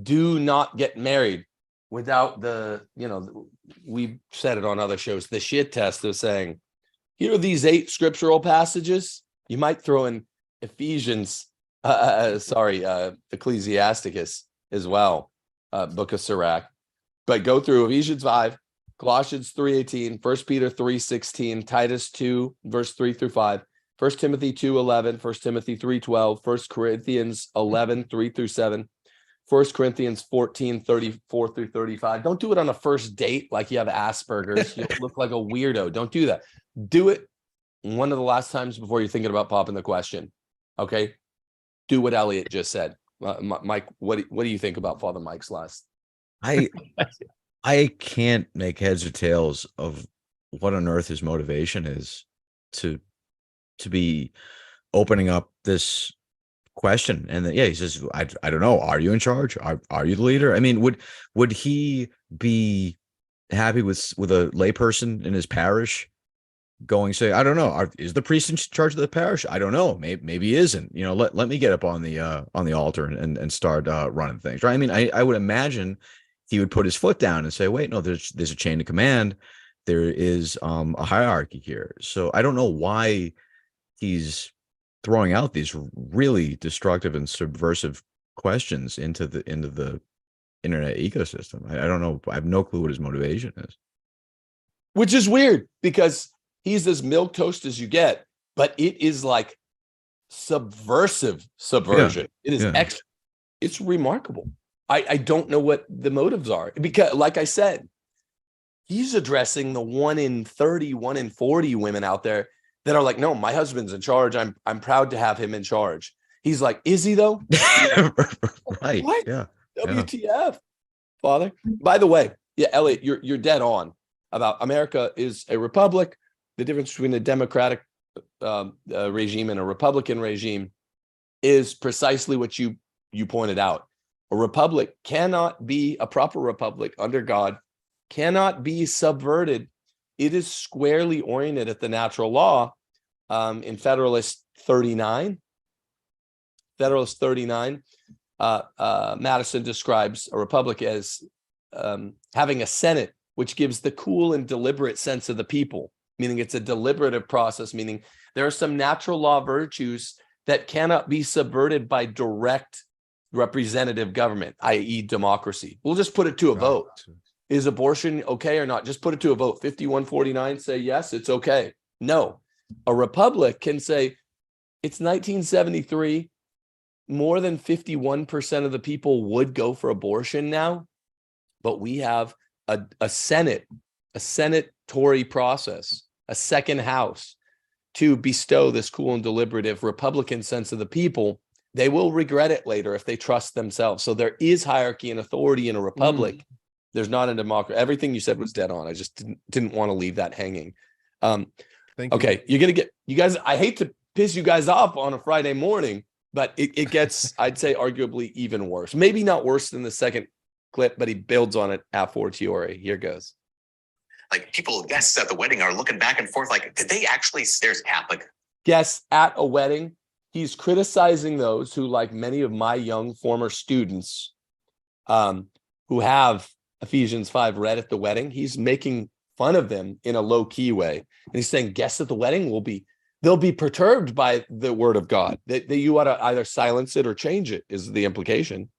Do not get married without we've said it on other shows, the shit test of saying, here are these 8 scriptural passages. You might throw in Ecclesiasticus as well, Book of Sirach. But go through Ephesians 5, Colossians 3:18, 1 Peter 3:16, Titus 2, verse 3 through 5, 1 Timothy 2:11, 1 Timothy 3:12, 1 Corinthians 11, 3 through 7, 1 Corinthians 14, 34 through 35. Don't do it on a first date like you have Asperger's. You look like a weirdo. Don't do that. Do it one of the last times before you're thinking about popping the question. Okay? Do what Elliot just said. Mike, what do you think about Father Mike's last? I can't make heads or tails of what on earth his motivation is to be opening up this question. And then, he says, I don't know. Are you in charge? Are you the leader? I mean, would he be happy with a layperson in his parish going, say, I don't know, is the priest in charge of the parish? I don't know. Maybe he isn't. Let me get up on the altar and start running things. Right? I mean, I would imagine he would put his foot down and say, wait, no, there's a chain of command. There is a hierarchy here. So I don't know why he's throwing out these really destructive and subversive questions into the internet ecosystem. I don't know. I have no clue what his motivation is. Which is weird, because he's as milquetoast as you get, but it is like subversion. Yeah. It is it's remarkable. I don't know what the motives are, because like I said, he's addressing the 1 in 30, 1 in 40 women out there that are like, no, my husband's in charge. I'm proud to have him in charge. He's like, is he though? Right. What? Yeah. WTF, Father? By the way, Yeah, Elliot, you're dead on about America is a republic. The difference between a democratic regime and a Republican regime is precisely what you pointed out. A republic cannot be a proper republic under God, cannot be subverted. It is squarely oriented at the natural law. In Federalist 39, Madison describes a republic as having a Senate, which gives the cool and deliberate sense of the people, meaning it's a deliberative process, meaning there are some natural law virtues that cannot be subverted by direct representative government, i.e. democracy. We'll just put it to a vote. Is abortion okay or not? Just put it to a vote. 51-49 say yes, it's okay. No. A republic can say it's 1973. More than 51% of the people would go for abortion now, but we have a Senate, a Senatory process, a second house to bestow this cool and deliberative Republican sense of the people. They will regret it later if they trust themselves. So there is hierarchy and authority in a republic. There's not a democracy. Everything you said was dead on. I just didn't want to leave that hanging. Thank you. Okay, you're gonna get you guys. I hate to piss you guys off on a Friday morning, but it gets, I'd say, arguably even worse. Maybe not worse than the second clip, but he builds on it a fortiori. Here goes. Like people, guests at the wedding are looking back and forth. Like, did they actually? There's Catholic Guests at a wedding. He's criticizing those who, like many of my young former students, who have Ephesians 5 read at the wedding. He's making fun of them in a low-key way. And he's saying guests at the wedding they'll be perturbed by the word of God. That you ought to either silence it or change it, is the implication.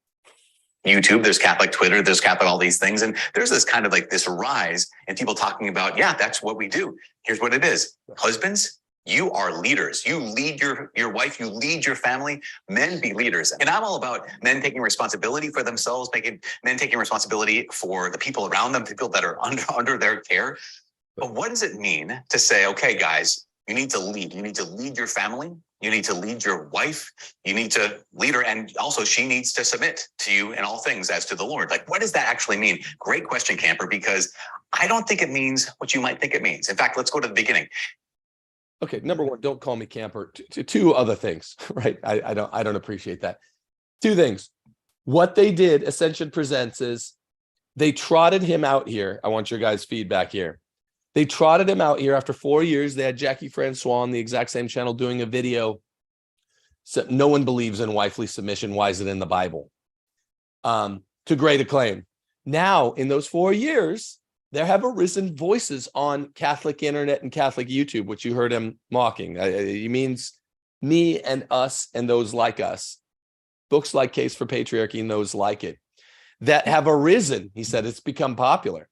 YouTube, there's Catholic Twitter, there's Catholic all these things. And there's this kind of like this rise in people talking about, yeah, that's what we do. Here's what it is. Husbands, you are leaders. You lead your wife, you lead your family. Men, be leaders. And I'm all about men taking responsibility for themselves, men taking responsibility for the people around them, people that are under their care. But what does it mean to say, okay, guys, you need to lead. You need to lead your family. You need to lead your wife. You need to lead her. And also she needs to submit to you in all things as to the Lord. Like, what does that actually mean? Great question, Camper, because I don't think it means what you might think it means. In fact, let's go to the beginning. Okay, number one, don't call me camper. Two other things, right? I don't appreciate that. Two things. What they did, Ascension Presents, is they trotted him out here. I want your guys' feedback here. They trotted him out here after 4 years. They had Jackie Francois on the exact same channel doing a video. So no one believes in wifely submission. Why is it in the Bible? To great acclaim. Now, in those 4 years, there have arisen voices on Catholic internet and Catholic YouTube, which you heard him mocking. He means me and us and those like us. Books like Case for Patriarchy and those like it that have arisen. He said it's become popular.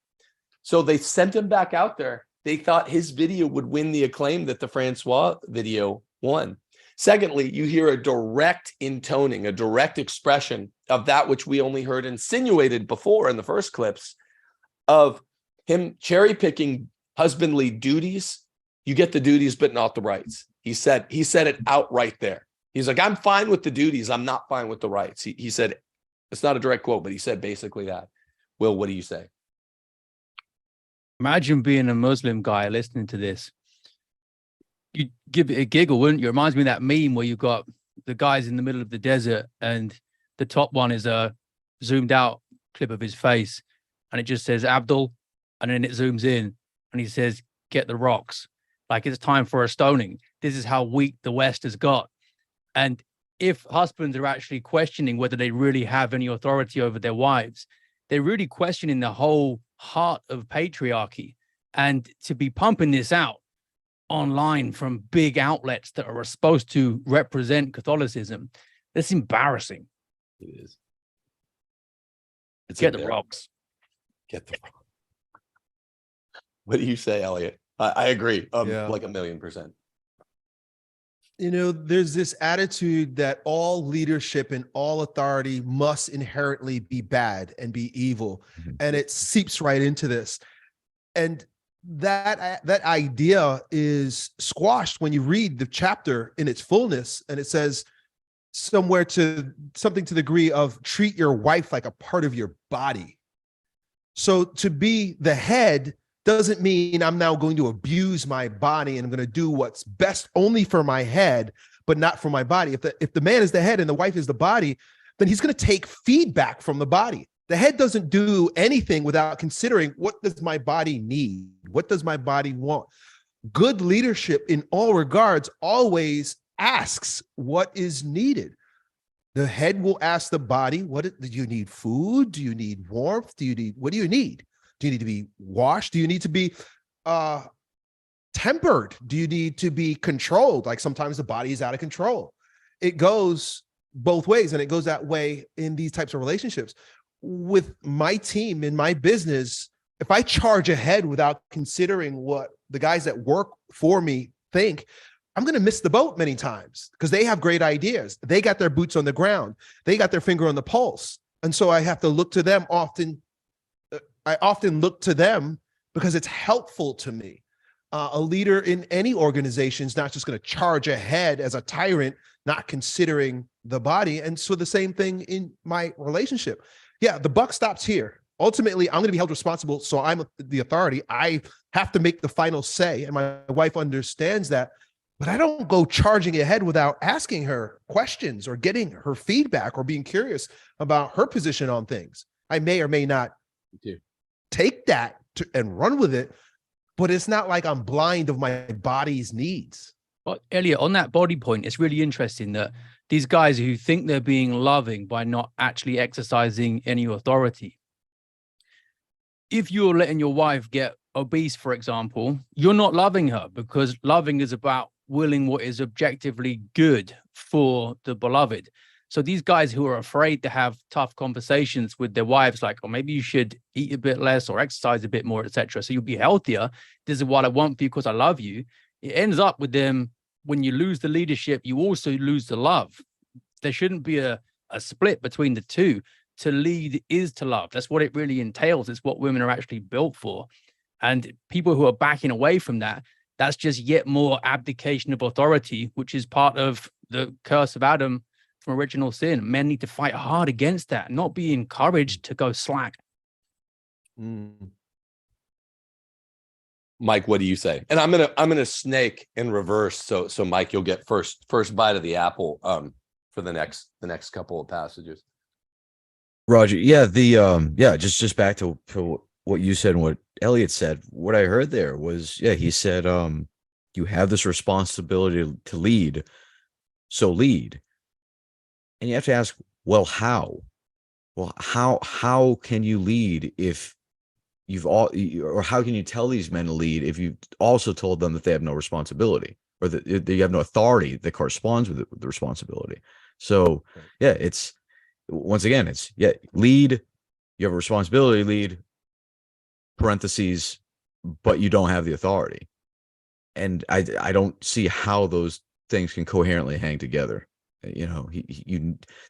So they sent him back out there. They thought his video would win the acclaim that the Francois video won. Secondly, you hear a direct intoning, a direct expression of that which we only heard insinuated before in the first clips of him cherry picking husbandly duties. You get the duties, but not the rights. He said it outright there. He's like, I'm fine with the duties. I'm not fine with the rights. He said, it's not a direct quote, but he said basically that. Will, what do you say? Imagine being a Muslim guy listening to this. You'd give it a giggle, wouldn't you? It reminds me of that meme where you've got the guys in the middle of the desert and the top one is a zoomed out clip of his face and it just says Abdul, and then it zooms in and he says, get the rocks. Like it's time for a stoning. This is how weak the West has got. And if husbands are actually questioning whether they really have any authority over their wives, they're really questioning the whole heart of patriarchy. And to be pumping this out online from big outlets that are supposed to represent Catholicism, that's embarrassing. It is. Get the rocks. Get the rocks. What do you say, Elliot? I agree. Yeah. Like 1,000,000%. You know, there's this attitude that all leadership and all authority must inherently be bad and be evil. Mhm. And it seeps right into this. And that idea is squashed when you read the chapter in its fullness. And it says somewhere to something to the degree of treat your wife like a part of your body. So to be the head doesn't mean I'm now going to abuse my body and I'm going to do what's best only for my head, but not for my body. If the man is the head and the wife is the body, then he's going to take feedback from the body. The head doesn't do anything without considering, what does my body need? What does my body want? Good leadership in all regards always asks what is needed. The head will ask the body, do you need food? Do you need warmth? What do you need? Do you need to be washed? Do you need to be tempered? Do you need to be controlled? Like sometimes the body is out of control. It goes both ways, and it goes that way in these types of relationships. With my team in my business, if I charge ahead without considering what the guys that work for me think, I'm going to miss the boat many times because they have great ideas. They got their boots on the ground. They got their finger on the pulse. And so I have to look to them often. I often look to them because it's helpful to me. A leader in any organization is not just going to charge ahead as a tyrant, not considering the body. And so the same thing in my relationship. Yeah, the buck stops here. Ultimately, I'm going to be held responsible. So I'm the authority. I have to make the final say. And my wife understands that. But I don't go charging ahead without asking her questions or getting her feedback or being curious about her position on things. I may or may not take that and run with it, but it's not like I'm blind of my body's needs. Well, Elliot, on that body point, it's really interesting that these guys who think they're being loving by not actually exercising any authority. If you're letting your wife get obese, for example, you're not loving her, because loving is about willing what is objectively good for the beloved. So these guys who are afraid to have tough conversations with their wives, like, oh, maybe you should eat a bit less or exercise a bit more, etc., so you'll be healthier. This is what I want for you because I love you. It ends up with them, when you lose the leadership, you also lose the love. There shouldn't be a split between the two. To lead is to love. That's what it really entails. It's what women are actually built for. And people who are backing away from that, that's just yet more abdication of authority, which is part of the curse of Adam from original sin. Men need to fight hard against that, not be encouraged to go slack. Mike, what do you say? And I'm gonna snake in reverse. So Mike, you'll get first bite of the apple for the next couple of passages. Roger, just back to what you said and what Elliot said. What I heard there was, he said, you have this responsibility to lead, so lead. And you have to ask, well, how? Well, how can you lead if or how can you tell these men to lead if you've also told them that they have no responsibility, or that you have no authority that corresponds with the responsibility? So it's, once again, it's lead, you have a responsibility to lead, parentheses, but you don't have the authority. And I don't see how those things can coherently hang together. You know,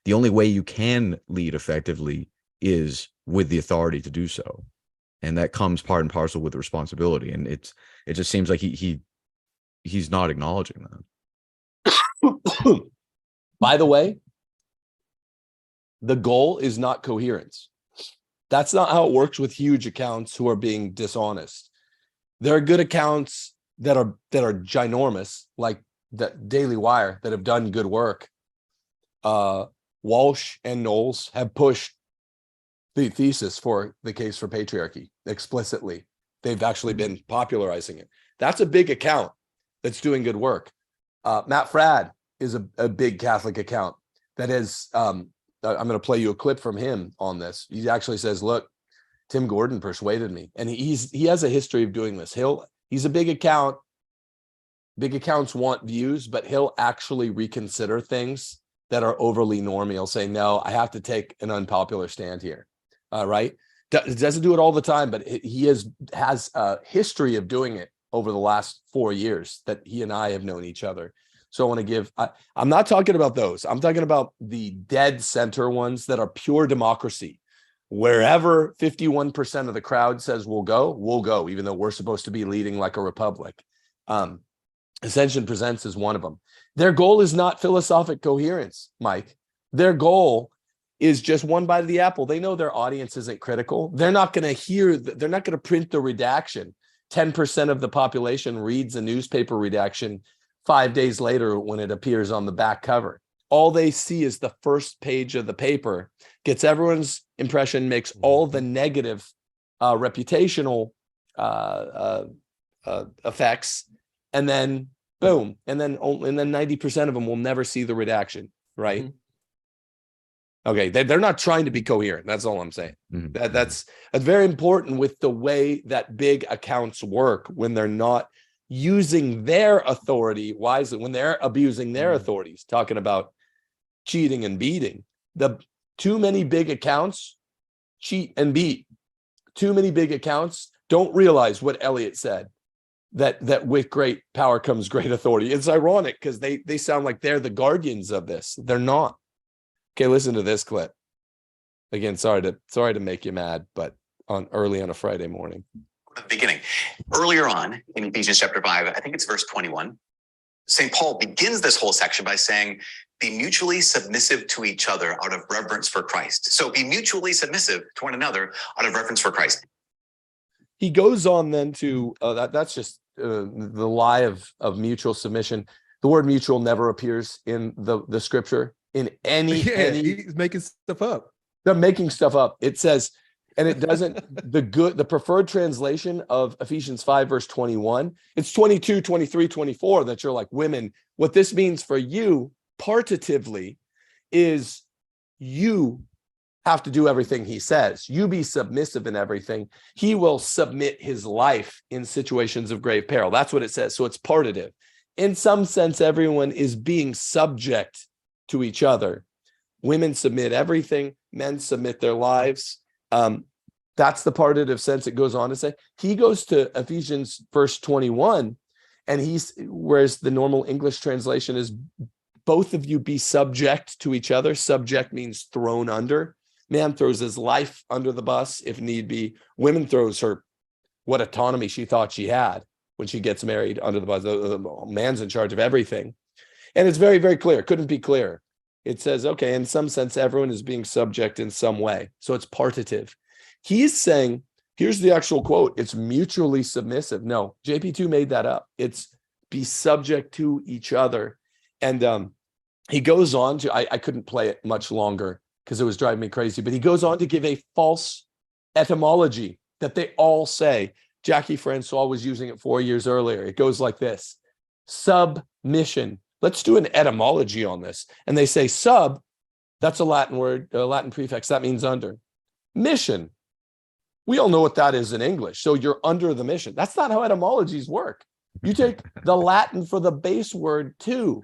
the only way you can lead effectively is with the authority to do so. And that comes part and parcel with the responsibility. And it just seems like he's not acknowledging that. By the way, the goal is not coherence. That's not how it works with huge accounts who are being dishonest. There are good accounts that are ginormous, like the Daily Wire, that have done good work. Walsh and Knowles have pushed the thesis for the case for patriarchy explicitly. They've actually been popularizing it. That's a big account that's doing good work. Matt Fradd is a big Catholic account that is, I'm going to play you a clip from him on this. He actually says, look, Tim Gordon persuaded me. And he has a history of doing this. He's a big account. Big accounts want views, but he'll actually reconsider things that are overly normy. He'll say, no, I have to take an unpopular stand here. Right? Doesn't do it all the time, but he has a history of doing it over the last 4 years that he and I have known each other. So I want to give, I'm not talking about those. I'm talking about the dead center ones that are pure democracy. Wherever 51% of the crowd says we'll go, even though we're supposed to be leading like a republic. Ascension Presents is one of them. Their goal is not philosophic coherence, Mike. Their goal is just one bite of the apple. They know their audience isn't critical. They're not going to they're not going to print the redaction. 10% of the population reads a newspaper redaction 5 days later when it appears on the back cover. All they see is the first page of the paper, gets everyone's impression, makes all the negative reputational effects, and then boom, and then 90% of them will never see the redaction, right? Mm-hmm. Okay, they're not trying to be coherent. That's all I'm saying. Mm-hmm. That's very important with the way that big accounts work when they're not using their authority wisely, when they're abusing their authorities, talking about cheating and beating. The too many big accounts cheat and beat. Too many big accounts don't realize what Eliot said, that with great power comes great authority. It's ironic because they sound like they're the guardians of this. They're not. Okay, listen to this clip. Again, sorry to make you mad, but early on a Friday morning. At the beginning, earlier on in Ephesians chapter 5, I think it's verse 21, St. Paul begins this whole section by saying, be mutually submissive to each other out of reverence for Christ. So be mutually submissive to one another out of reverence for Christ. He goes on then to, that's just the lie of mutual submission. The word mutual never appears in the scripture in any. He's making stuff up. They're making stuff up. It says, and it doesn't, the preferred translation of Ephesians 5, verse 21, it's 22, 23, 24 that you're like, women, what this means for you partitively is you have to do everything he says. You be submissive in everything. He will submit his life in situations of grave peril. That's what it says. So it's partitive. In some sense, everyone is being subject to each other. Women submit everything. Men submit their lives. That's the partitive sense it goes on to say. He goes to Ephesians verse 21, and whereas the normal English translation is both of you be subject to each other. Subject means thrown under. Man throws his life under the bus if need be. Women throws what autonomy she thought she had when she gets married under the bus. The man's in charge of everything. And it's very, very clear. Couldn't be clearer. It says, okay, in some sense, everyone is being subject in some way. So it's partitive. He's saying, here's the actual quote. It's mutually submissive. No, JP2 made that up. It's be subject to each other. And he goes on to, I couldn't play it much longer because it was driving me crazy, but he goes on to give a false etymology that they all say. Jackie Francois was using it 4 years earlier. It goes like this: submission. Let's do an etymology on this. And they say sub, that's a Latin word, a Latin prefix, that means under. Mission, we all know what that is in English. So you're under the mission. That's not how etymologies work. You take the Latin for the base word to,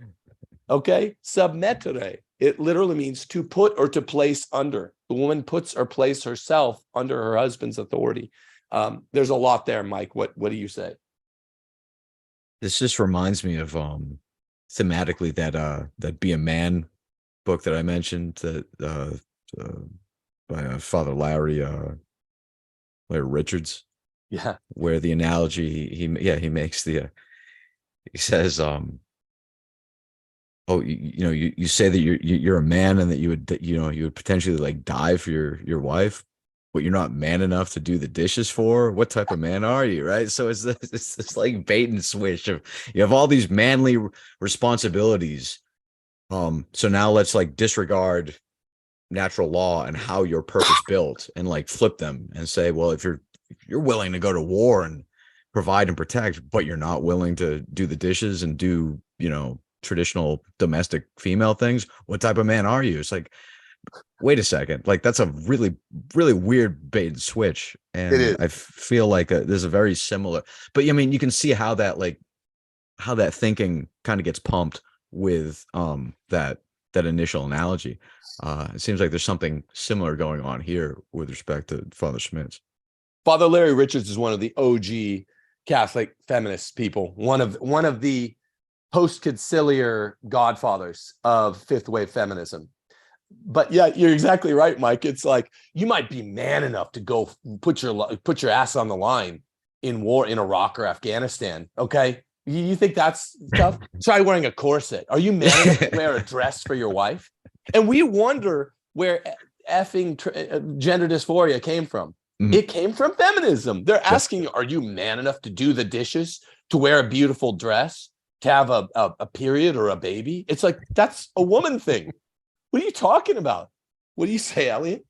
okay? Submettere, it literally means to put or to place under. The woman puts or places herself under her husband's authority. There's a lot there, Mike. What do you say? This just reminds me of thematically that Be a Man book that I mentioned, that by Father Larry Richards. Yeah, where the analogy he makes he says, you say that you're a man and that you would potentially like die for your wife, but you're not man enough to do the dishes for. What type of man are you, right? So it's like bait and switch of, you have all these manly responsibilities, so now let's like disregard natural law and how you're purpose built and like flip them and say, well, if you're willing to go to war and provide and protect, but you're not willing to do the dishes and do traditional domestic female things, what type of man are you? It's like, wait a second, like that's a really, really weird bait and switch. And it is. I feel like there's a very similar, but I mean, you can see how that thinking kind of gets pumped with that initial analogy. It seems like there's something similar going on here with respect to Father Schmitz. Father Larry Richards is one of the OG Catholic feminist people, one of the post-conciliar godfathers of fifth wave feminism. But yeah, you're exactly right, Mike. It's like, you might be man enough to go put your ass on the line in war in Iraq or Afghanistan. Okay, you think that's tough? Try wearing a corset. Are you man enough to wear a dress for your wife? And we wonder where effing gender dysphoria came from? It came from feminism. They're asking, are you man enough to do the dishes, to wear a beautiful dress, to have a period or a baby? It's like, that's a woman thing. What are you talking about? What do you say, Elliot?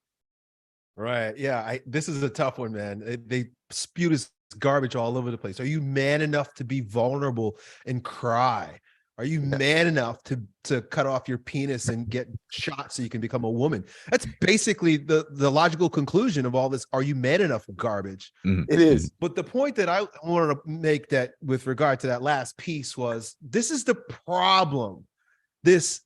Right. Yeah. This is a tough one, man. They spew this garbage all over the place. Are you man enough to be vulnerable and cry? Are you man enough to cut off your penis and get shot so you can become a woman? That's basically the logical conclusion of all this. Are you man enough garbage? It is. But the point that I wanted to make that with regard to that last piece was, this is the problem. This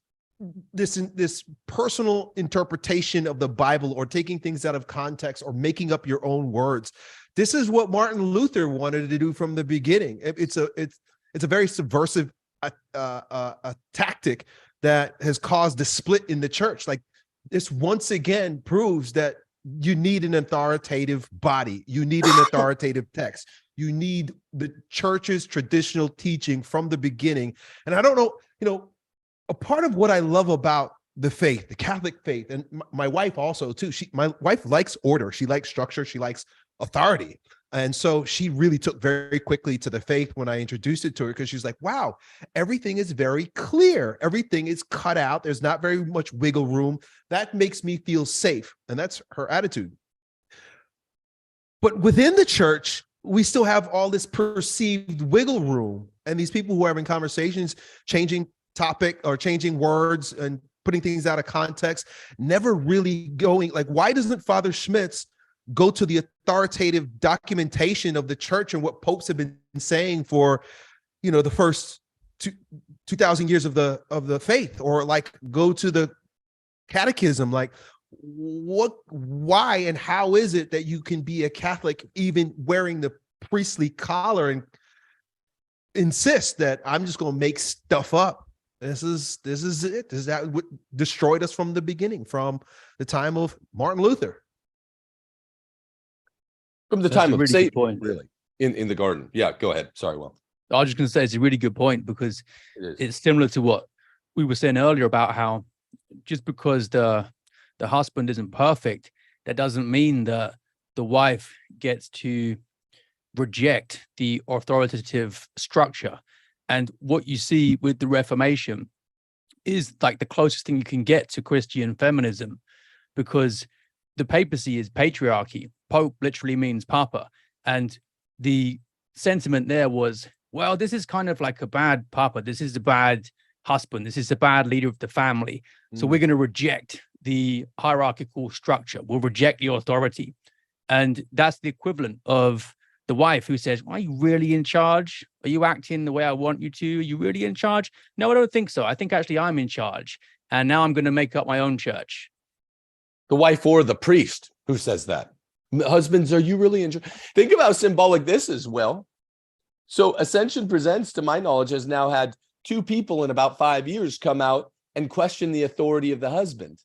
personal interpretation of the Bible, or taking things out of context, or making up your own words. This is what Martin Luther wanted to do from the beginning. It's a very subversive a tactic that has caused a split in the church. Like, this once again proves that you need an authoritative body. You need an authoritative text. You need the church's traditional teaching from the beginning. And I don't know, a part of what I love about the faith, the Catholic faith, and my wife also too, my wife likes order. She likes structure. She likes authority. And so she really took very quickly to the faith when I introduced it to her, because she's like, wow, everything is very clear. Everything is cut out. There's not very much wiggle room. That makes me feel safe. And that's her attitude. But within the church, we still have all this perceived wiggle room. And these people who are having conversations, changing topic or changing words and putting things out of context, never really going, like, why doesn't Father Schmitz go to the authoritative documentation of the church and what popes have been saying for, the first 2,000 years of the faith, or like go to the catechism? Like, why and how is it that you can be a Catholic even wearing the priestly collar and insist that I'm just going to make stuff up? This is it. This is what destroyed us from the beginning, from the time of Martin Luther. From the time of really Satan, good point. really, in the garden. Yeah, go ahead. Sorry, Will. I was just going to say it's a really good point, because it's similar to what we were saying earlier about how just because the husband isn't perfect, that doesn't mean that the wife gets to reject the authoritative structure. And what you see with the Reformation is like the closest thing you can get to Christian feminism, because the papacy is patriarchy. Pope literally means papa. And the sentiment there was, well, this is kind of like a bad papa. This is a bad husband. This is a bad leader of the family. So we're going to reject the hierarchical structure. We'll reject the authority. And that's the equivalent of the wife who says, are you really in charge? Are you acting the way I want you to? Are you really in charge? No, I don't think so. I think actually I'm in charge. And now I'm going to make up my own church. The wife or the priest who says that. Husbands, are you really in charge? Think of how symbolic this is, Will. So Ascension Presents, to my knowledge, has now had 2 people in about 5 years come out and question the authority of the husband.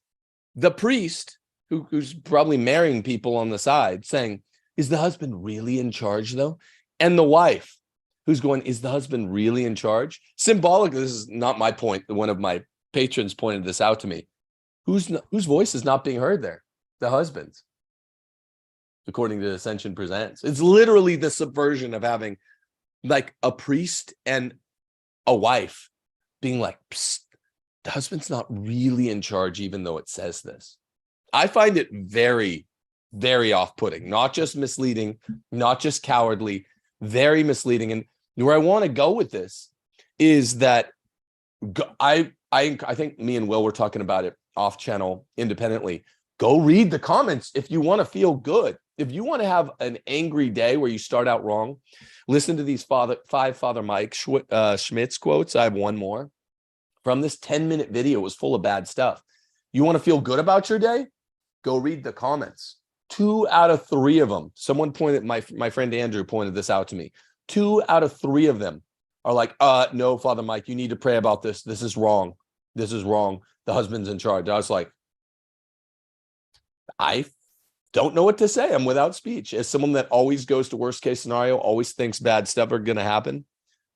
The priest, who's probably marrying people on the side, saying, is the husband really in charge, though? And the wife, who's going, is the husband really in charge? Symbolic, this is not my point. One of my patrons pointed this out to me. Whose voice is not being heard there? The husband's, according to Ascension Presents. It's literally the subversion of having like a priest and a wife being like, psst, the husband's not really in charge, even though it says this. I find it very, very off-putting, not just misleading, not just cowardly, very misleading. And where I want to go with this is that I think me and Will were talking about it off channel independently. Go read the comments if you want to feel good. If you want to have an angry day where you start out wrong, listen to these 5 Father Mike Schmitz quotes. I have one more from this 10-minute video. It was full of bad stuff. You want to feel good about your day? Go read the comments. 2 out of 3 of them. Someone pointed, my friend Andrew pointed this out to me. 2 out of 3 of them are like, no, Father Mike, you need to pray about this. This is wrong. This is wrong. The husband's in charge. I was like, I don't know what to say. I'm without speech. As someone that always goes to worst case scenario, always thinks bad stuff are going to happen.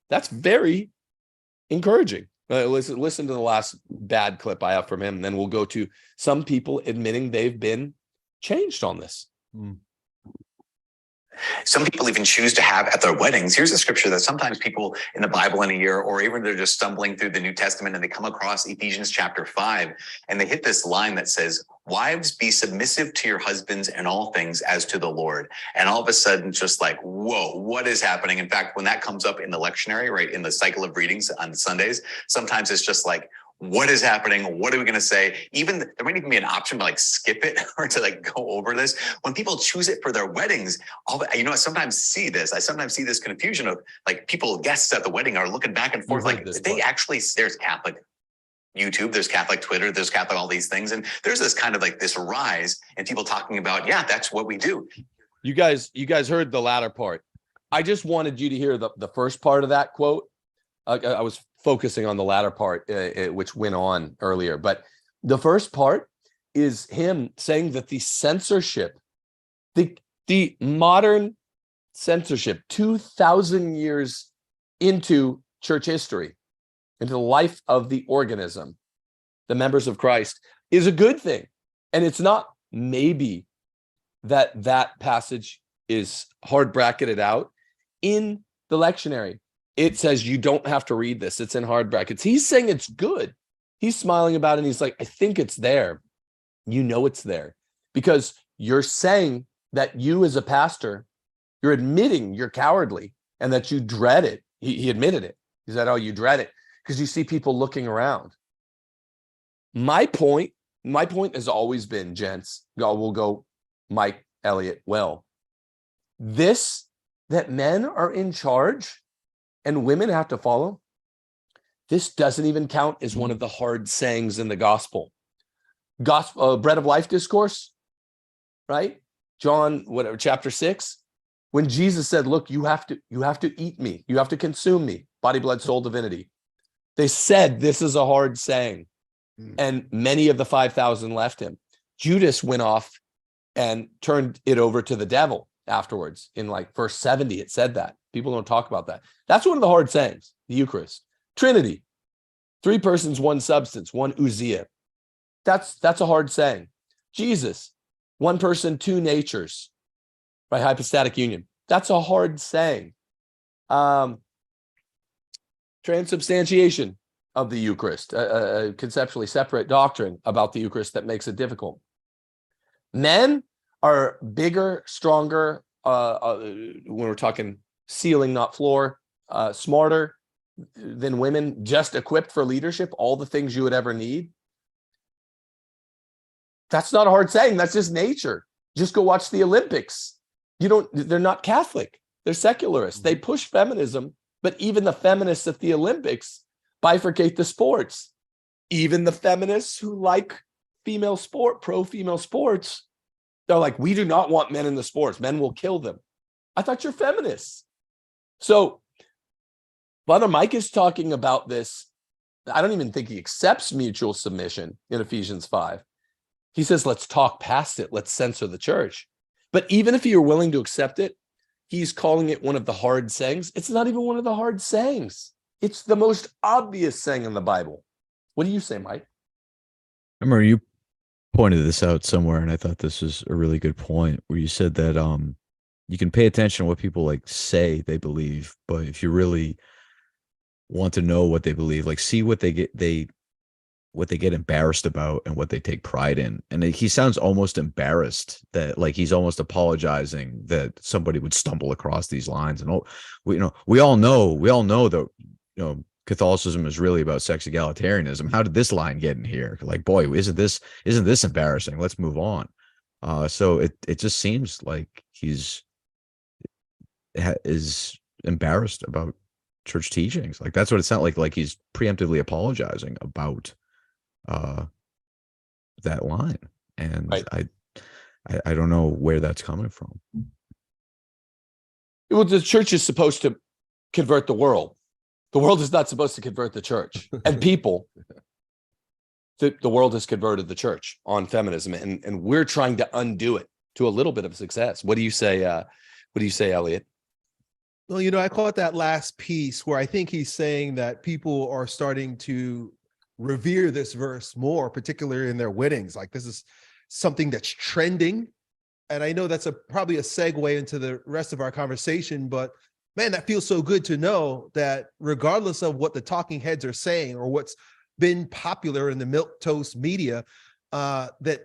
That's very encouraging. Listen to the last bad clip I have from him, and then we'll go to some people admitting they've been changed on this. Some people even choose to have at their weddings. Here's a scripture that sometimes people in the Bible in a year, or even they're just stumbling through the New Testament and they come across Ephesians chapter 5, and they hit this line that says, "Wives, be submissive to your husbands in all things as to the Lord." And all of a sudden, just like, whoa, what is happening? In fact, when that comes up in the lectionary, right, in the cycle of readings on Sundays, sometimes it's just like, what is happening? What are we going to say? Even there might even be an option to like skip it or to like go over this. When people choose it for their weddings, I sometimes see this. I sometimes see this confusion of like guests at the wedding are looking back and forth. Like, did they actually? There's Catholic YouTube, there's Catholic Twitter, there's Catholic all these things, and there's this kind of like this rise and people talking about, yeah, that's what we do. You guys heard the latter part. I just wanted you to hear the first part of that quote. I was focusing on the latter part, which went on earlier. But the first part is him saying that the censorship, the modern censorship, 2,000 years into church history, into the life of the organism, the members of Christ, is a good thing. And it's not maybe that passage is hard bracketed out in the lectionary. It says you don't have to read this. It's in hard brackets. He's saying it's good. He's smiling about it, and he's like, I think it's there. You know it's there because you're saying that you as a pastor, you're admitting you're cowardly and that you dread it. He admitted it. He said, oh, you dread it because you see people looking around. My point has always been, gents, we'll go Mike, Elliot, well, this, that men are in charge and women have to follow, this doesn't even count as one of the hard sayings in the gospel. Bread of life discourse, right? John, whatever, chapter 6, when Jesus said, look, you have to eat me. You have to consume me, body, blood, soul, divinity. They said, this is a hard saying. And many of the 5,000 left him. Judas went off and turned it over to the devil afterwards. In like verse 70, it said that. People don't talk about that. That's one of the hard sayings, the Eucharist. Trinity, 3 persons, 1 substance, 1 ousia. That's a hard saying. Jesus, 1 person, 2 natures, right? Hypostatic union. That's a hard saying. Transubstantiation of the Eucharist, a conceptually separate doctrine about the Eucharist that makes it difficult. Men are bigger, stronger, when we're talking ceiling, not floor, smarter than women, just equipped for leadership, all the things you would ever need. That's not a hard saying. That's just nature. Just go watch the Olympics. They're not Catholic. They're secularists. They push feminism, but even the feminists at the Olympics bifurcate the sports. Even the feminists who like pro-female sports, they're like, we do not want men in the sports. Men will kill them. I thought you're feminists. So Father Mike is talking about this. I don't even think he accepts mutual submission in Ephesians 5. He says, let's talk past it. Let's censor the church. But even if you're willing to accept it, he's calling it one of the hard sayings. It's not even one of the hard sayings. It's the most obvious saying in the Bible. What do you say, Mike? I remember you pointed this out somewhere, and I thought this was a really good point, where you said that you can pay attention to what people like say they believe, but if you really want to know what they believe, like see what they get embarrassed about and what they take pride in. And he sounds almost embarrassed that, like, he's almost apologizing that somebody would stumble across these lines. And we all know that Catholicism is really about sex egalitarianism. How did this line get in here? Like, boy, isn't this embarrassing? Let's move on. So it just seems like he's embarrassed about church teachings. Like, that's what it sounds like he's preemptively apologizing about that line. And right. I don't know where that's coming from. Well, the church is supposed to convert the world. The world is not supposed to convert the church. And people, the world has converted the church on feminism, and we're trying to undo it to a little bit of success. What do you say? Elliot? Well, you know, I caught that last piece where I think he's saying that people are starting to revere this verse more, particularly in their weddings. Like this is something that's trending. And I know that's probably a segue into the rest of our conversation, but man, that feels so good to know that regardless of what the talking heads are saying or what's been popular in the milquetoast media, that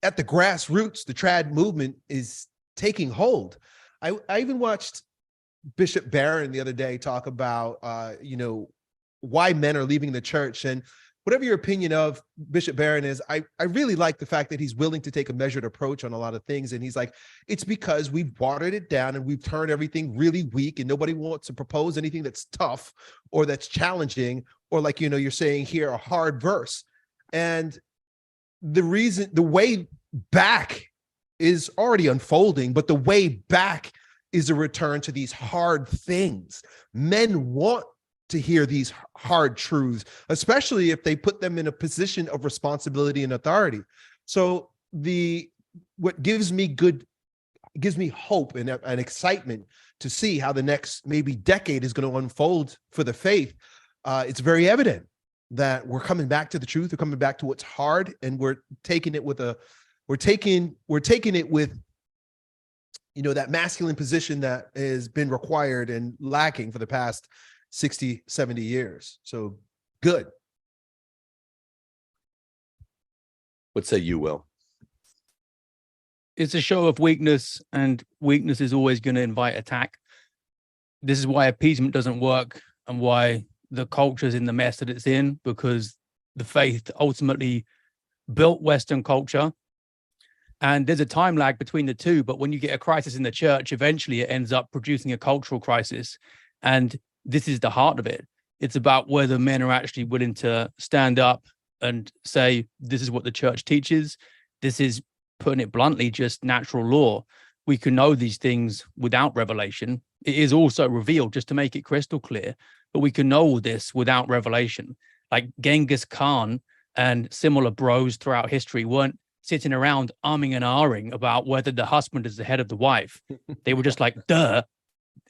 at the grassroots, the trad movement is taking hold. I even watched Bishop Barron the other day talk about, you know, why men are leaving the church. And whatever your opinion of Bishop Barron is, I really like the fact that he's willing to take a measured approach on a lot of things. And he's like, it's because we've watered it down and we've turned everything really weak and nobody wants to propose anything that's tough or that's challenging or, like, you know, you're saying here, a hard verse. And the way back is already unfolding, but the way back is a return to these hard things. Men want to hear these hard truths, especially if they put them in a position of responsibility and authority. So what gives me hope and excitement to see how the next maybe decade is going to unfold for the faith. It's very evident that we're coming back to the truth. We're coming back to what's hard, and we're taking it with you know, that masculine position that has been required and lacking for the past 60, 70 years. So good. What say you, Will? It's a show of weakness, and weakness is always going to invite attack. This is why appeasement doesn't work and why the culture's in the mess that it's in, because the faith ultimately built Western culture. And there's a time lag between the two, but when you get a crisis in the church, eventually it ends up producing a cultural crisis. And this is the heart of it. It's about whether men are actually willing to stand up and say, this is what the church teaches. This is, putting it bluntly, just natural law. We can know these things without revelation. It is also revealed, just to make it crystal clear, but we can know all this without revelation. Like Genghis Khan and similar bros throughout history weren't sitting around umming and ahhing about whether the husband is the head of the wife. They were just like, duh,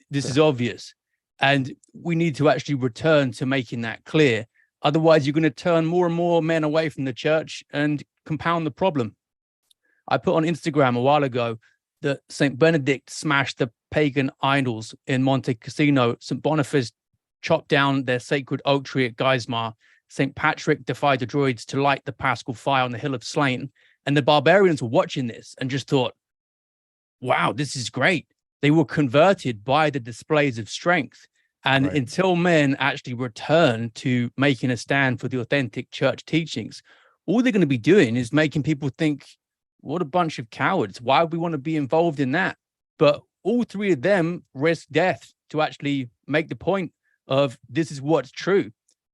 this is obvious. And we need to actually return to making that clear. Otherwise, you're going to turn more and more men away from the church and compound the problem. I put on Instagram a while ago that St. Benedict smashed the pagan idols in Monte Cassino. St. Boniface chopped down their sacred oak tree at Geismar. St. Patrick defied the Druids to light the Paschal fire on the Hill of Slain. And the barbarians were watching this and just thought, wow, this is great. They were converted by the displays of strength. And Right. Until men actually return to making a stand for the authentic church teachings, all they're going to be doing is making people think, what a bunch of cowards. Why would we want to be involved in that? But all three of them risk death to actually make the point of this is what's true.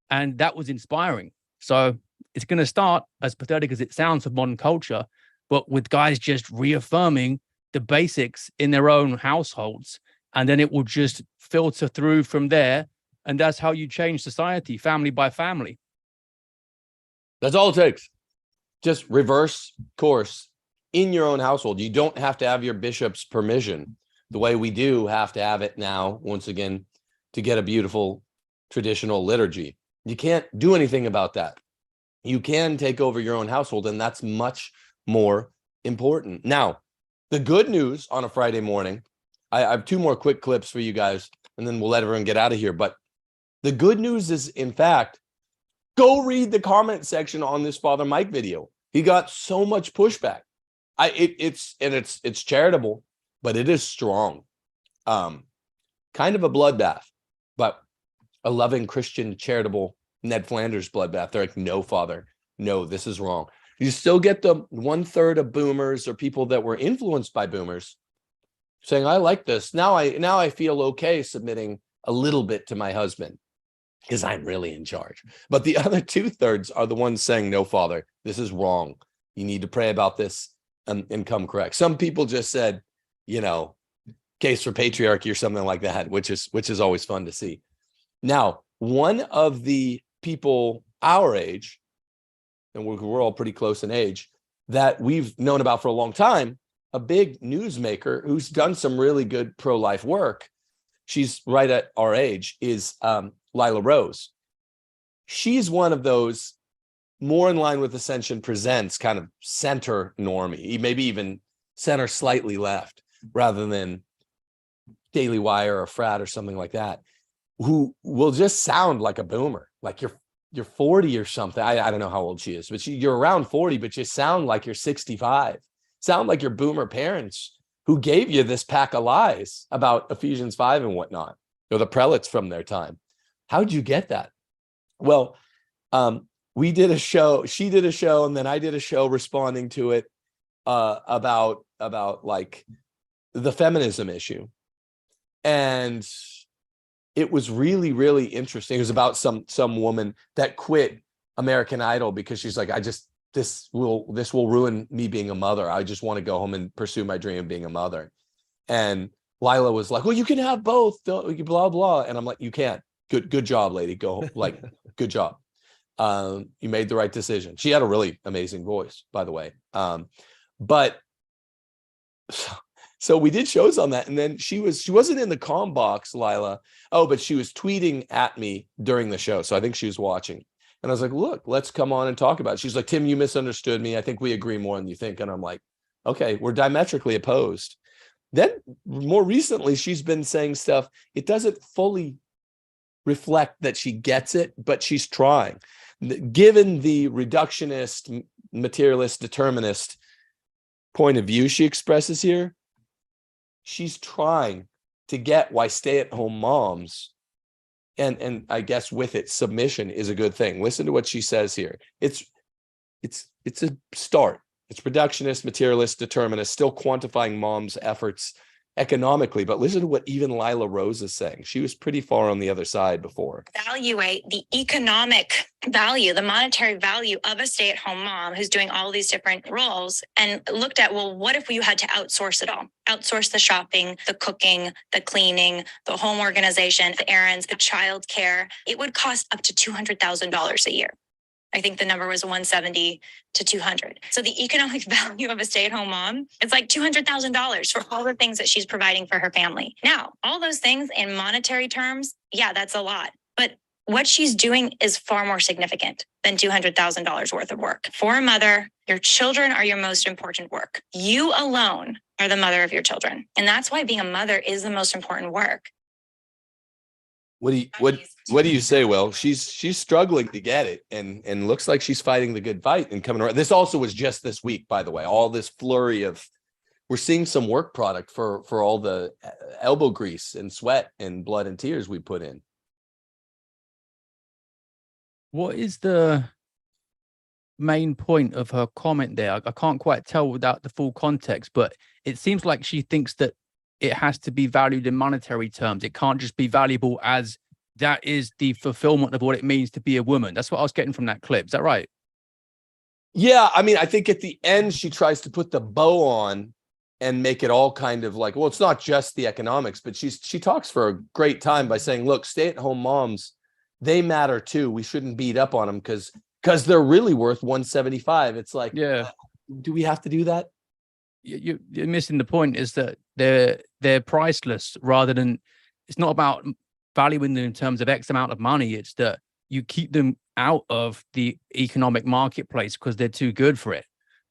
And that was inspiring. So it's going to start, as pathetic as it sounds for modern culture, but with guys just reaffirming the basics in their own households. And then it will just filter through from there. And that's how you change society, family by family. That's all it takes. Just reverse course in your own household. You don't have to have your bishop's permission the way we do have to have it now, once again, to get a beautiful traditional liturgy. You can't do anything about that. You can take over your own household, and that's much more important. Now, the good news on a Friday morning, I have two more quick clips for you guys, and then we'll let everyone get out of here. But the good news is, in fact, go read the comment section on this Father Mike video. He got so much pushback. It's charitable, but it is strong. Kind of a bloodbath, but a loving Christian charitable Ned Flanders bloodbath. They're like, no, Father, no, this is wrong. You still get the 1/3 of boomers or people that were influenced by boomers saying, I like this. Now I feel okay submitting a little bit to my husband because I'm really in charge. But the other 2/3 are the ones saying, no, Father, this is wrong. You need to pray about this and come correct. Some people just said, you know, case for patriarchy or something like that, which is always fun to see. Now, one of the people our age, and we're all pretty close in age, that we've known about for a long time, a big newsmaker who's done some really good pro-life work, she's right at our age, is Lila Rose. She's one of those more in line with Ascension Presents kind of center normie, maybe even center slightly left, rather than Daily Wire or Frat or something like that, who will just sound like a boomer, like you're 40 or something. I don't know how old she is, but you're around 40, but you sound like you're 65. Sound like your boomer parents who gave you this pack of lies about Ephesians 5 and whatnot, or the prelates from their time. How'd you get that? Well, we did a show, she did a show, and then I did a show responding to it about like the feminism issue. And it was really, really interesting. It was about some woman that quit American Idol because she's like, this will ruin me being a mother. I just want to go home and pursue my dream of being a mother. And Lila was like, well, you can have both, blah, blah. And I'm like, you can't. Good job, lady. Go, like, good job. You made the right decision. She had a really amazing voice, by the way. But so we did shows on that. And then she wasn't in the comm box, Lila. Oh, but she was tweeting at me during the show. So I think she was watching. And I was like, look, let's come on and talk about it. She's like, Tim, you misunderstood me. I think we agree more than you think. And I'm like, okay, we're diametrically opposed. Then more recently, she's been saying stuff. It doesn't fully reflect that she gets it, but she's trying. Given the reductionist, materialist, determinist point of view she expresses here, she's trying to get why stay-at-home moms, and I guess with it, submission is a good thing. Listen to what she says here. It's a start. It's reductionist, materialist, determinist, still quantifying moms' efforts economically, but listen to what even Lila Rose is saying. She was pretty far on the other side before. Evaluate the economic value, the monetary value of a stay-at-home mom who's doing all these different roles, and looked at, well, what if you had to outsource it all? Outsource the shopping, the cooking, the cleaning, the home organization, the errands, the child care. It would cost up to $200,000 a year. I think the number was 170 to 200. So the economic value of a stay-at-home mom, it's like $200,000 for all the things that she's providing for her family. Now, all those things in monetary terms, yeah, that's a lot. But what she's doing is far more significant than $200,000 worth of work. For a mother, your children are your most important work. You alone are the mother of your children. And that's why being a mother is the most important work. What do you say? Well, she's struggling to get it, and looks like she's fighting the good fight and coming around. This also was just this week, by the way. All this flurry of, we're seeing some work product for all the elbow grease and sweat and blood and tears we put in. What is the main point of her comment there? I can't quite tell without the full context, but it seems like she thinks that it has to be valued in monetary terms. It can't just be valuable as that is the fulfillment of what it means to be a woman. That's what I was getting from that clip. Is that right? Yeah, I mean, I think at the end she tries to put the bow on and make it all kind of like, well, it's not just the economics, but she talks for a great time by saying, look, stay-at-home moms, they matter too. We shouldn't beat up on them because they're really worth 175. It's like, yeah, do we have to do that? You're missing the point. Is that they're priceless, rather than, it's not about valuing them in terms of X amount of money. It's that you keep them out of the economic marketplace because they're too good for it.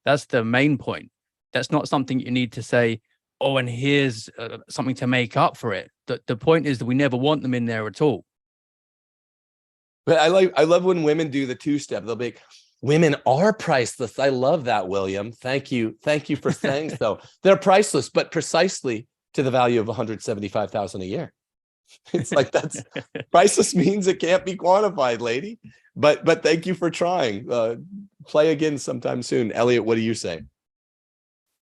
That's the main point. That's not something you need to say, oh, and here's something to make up for it. The point is that we never want them in there at all. But I love when women do the two-step. They'll be like, women are priceless. I love that, William. Thank you for saying so. They're priceless, but precisely to the value of $175,000 a year. It's like, that's priceless means it can't be quantified, lady. But thank you for trying. Play again sometime soon. Elliot, what do you say?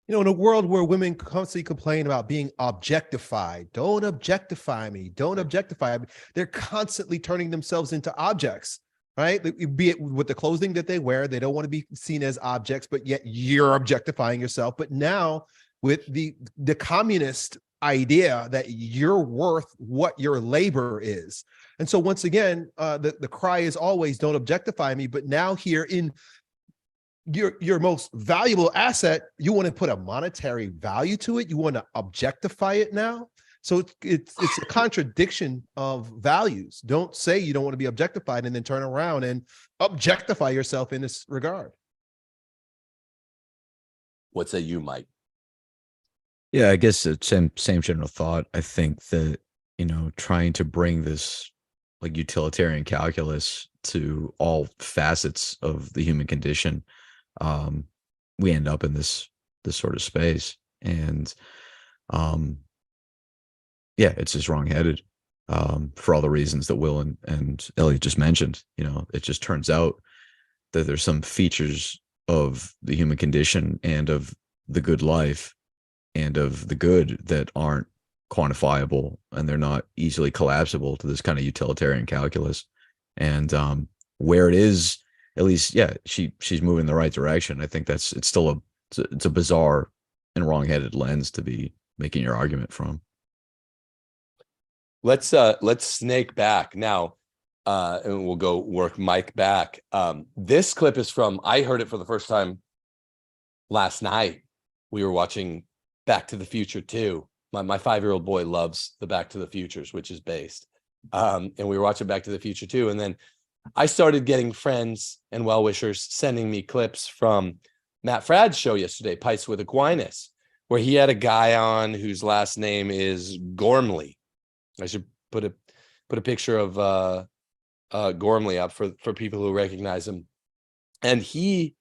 You know, in a world where women constantly complain about being objectified, don't objectify me, don't objectify me, they're constantly turning themselves into objects, right? Be it with the clothing that they wear, they don't want to be seen as objects, but yet you're objectifying yourself. But now with the communist idea that you're worth what your labor is. And so once again, the cry is always, don't objectify me. But now here in your most valuable asset, you want to put a monetary value to it. You want to objectify it now. So it's a contradiction of values. Don't say you don't want to be objectified and then turn around and objectify yourself in this regard. What say you, Mike? Yeah, I guess the same general thought. I think that, trying to bring this like utilitarian calculus to all facets of the human condition, we end up in this sort of space. And yeah, it's just wrongheaded for all the reasons that Will and Elliot just mentioned. It just turns out that there's some features of the human condition and of the good life and of the good that aren't quantifiable, and they're not easily collapsible to this kind of utilitarian calculus. And where it is, at least, yeah, she's moving in the right direction. I think it's still it's a bizarre and wrongheaded lens to be making your argument from. Let's snake back now, and we'll go work Mike back. This clip is from, I heard it for the first time last night. We were watching Back to the Future 2. My 5-year-old boy loves the Back to the Futures, which is based. And we were watching Back to the Future 2. And then I started getting friends and well-wishers sending me clips from Matt Fradd's show yesterday, Pints with Aquinas, where he had a guy on whose last name is Gormley. I should put a picture of Gormley up for people who recognize him. And he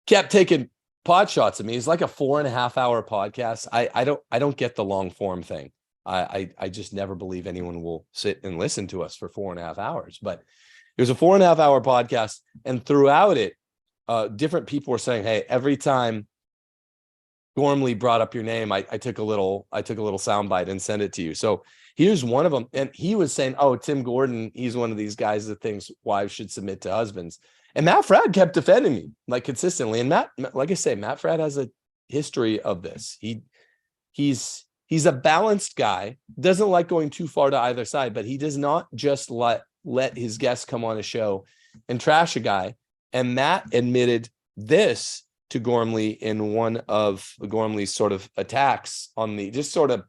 kept taking pot shots at me. It's like a 4.5-hour podcast. I don't get the long form thing. I just never believe anyone will sit and listen to us for 4.5 hours. But it was a 4.5-hour podcast, and throughout it, different people were saying, "Hey, every time Gormley brought up your name, I took a little soundbite and sent it to you." So here's one of them, and he was saying, "Oh, Tim Gordon, he's one of these guys that thinks wives should submit to husbands." And Matt Fradd kept defending me like consistently. And Matt, like I say, Matt Fradd has a history of this. He's a balanced guy, doesn't like going too far to either side, but he does not just let his guests come on a show and trash a guy. And Matt admitted this to Gormley in one of Gormley's sort of attacks on the just sort of,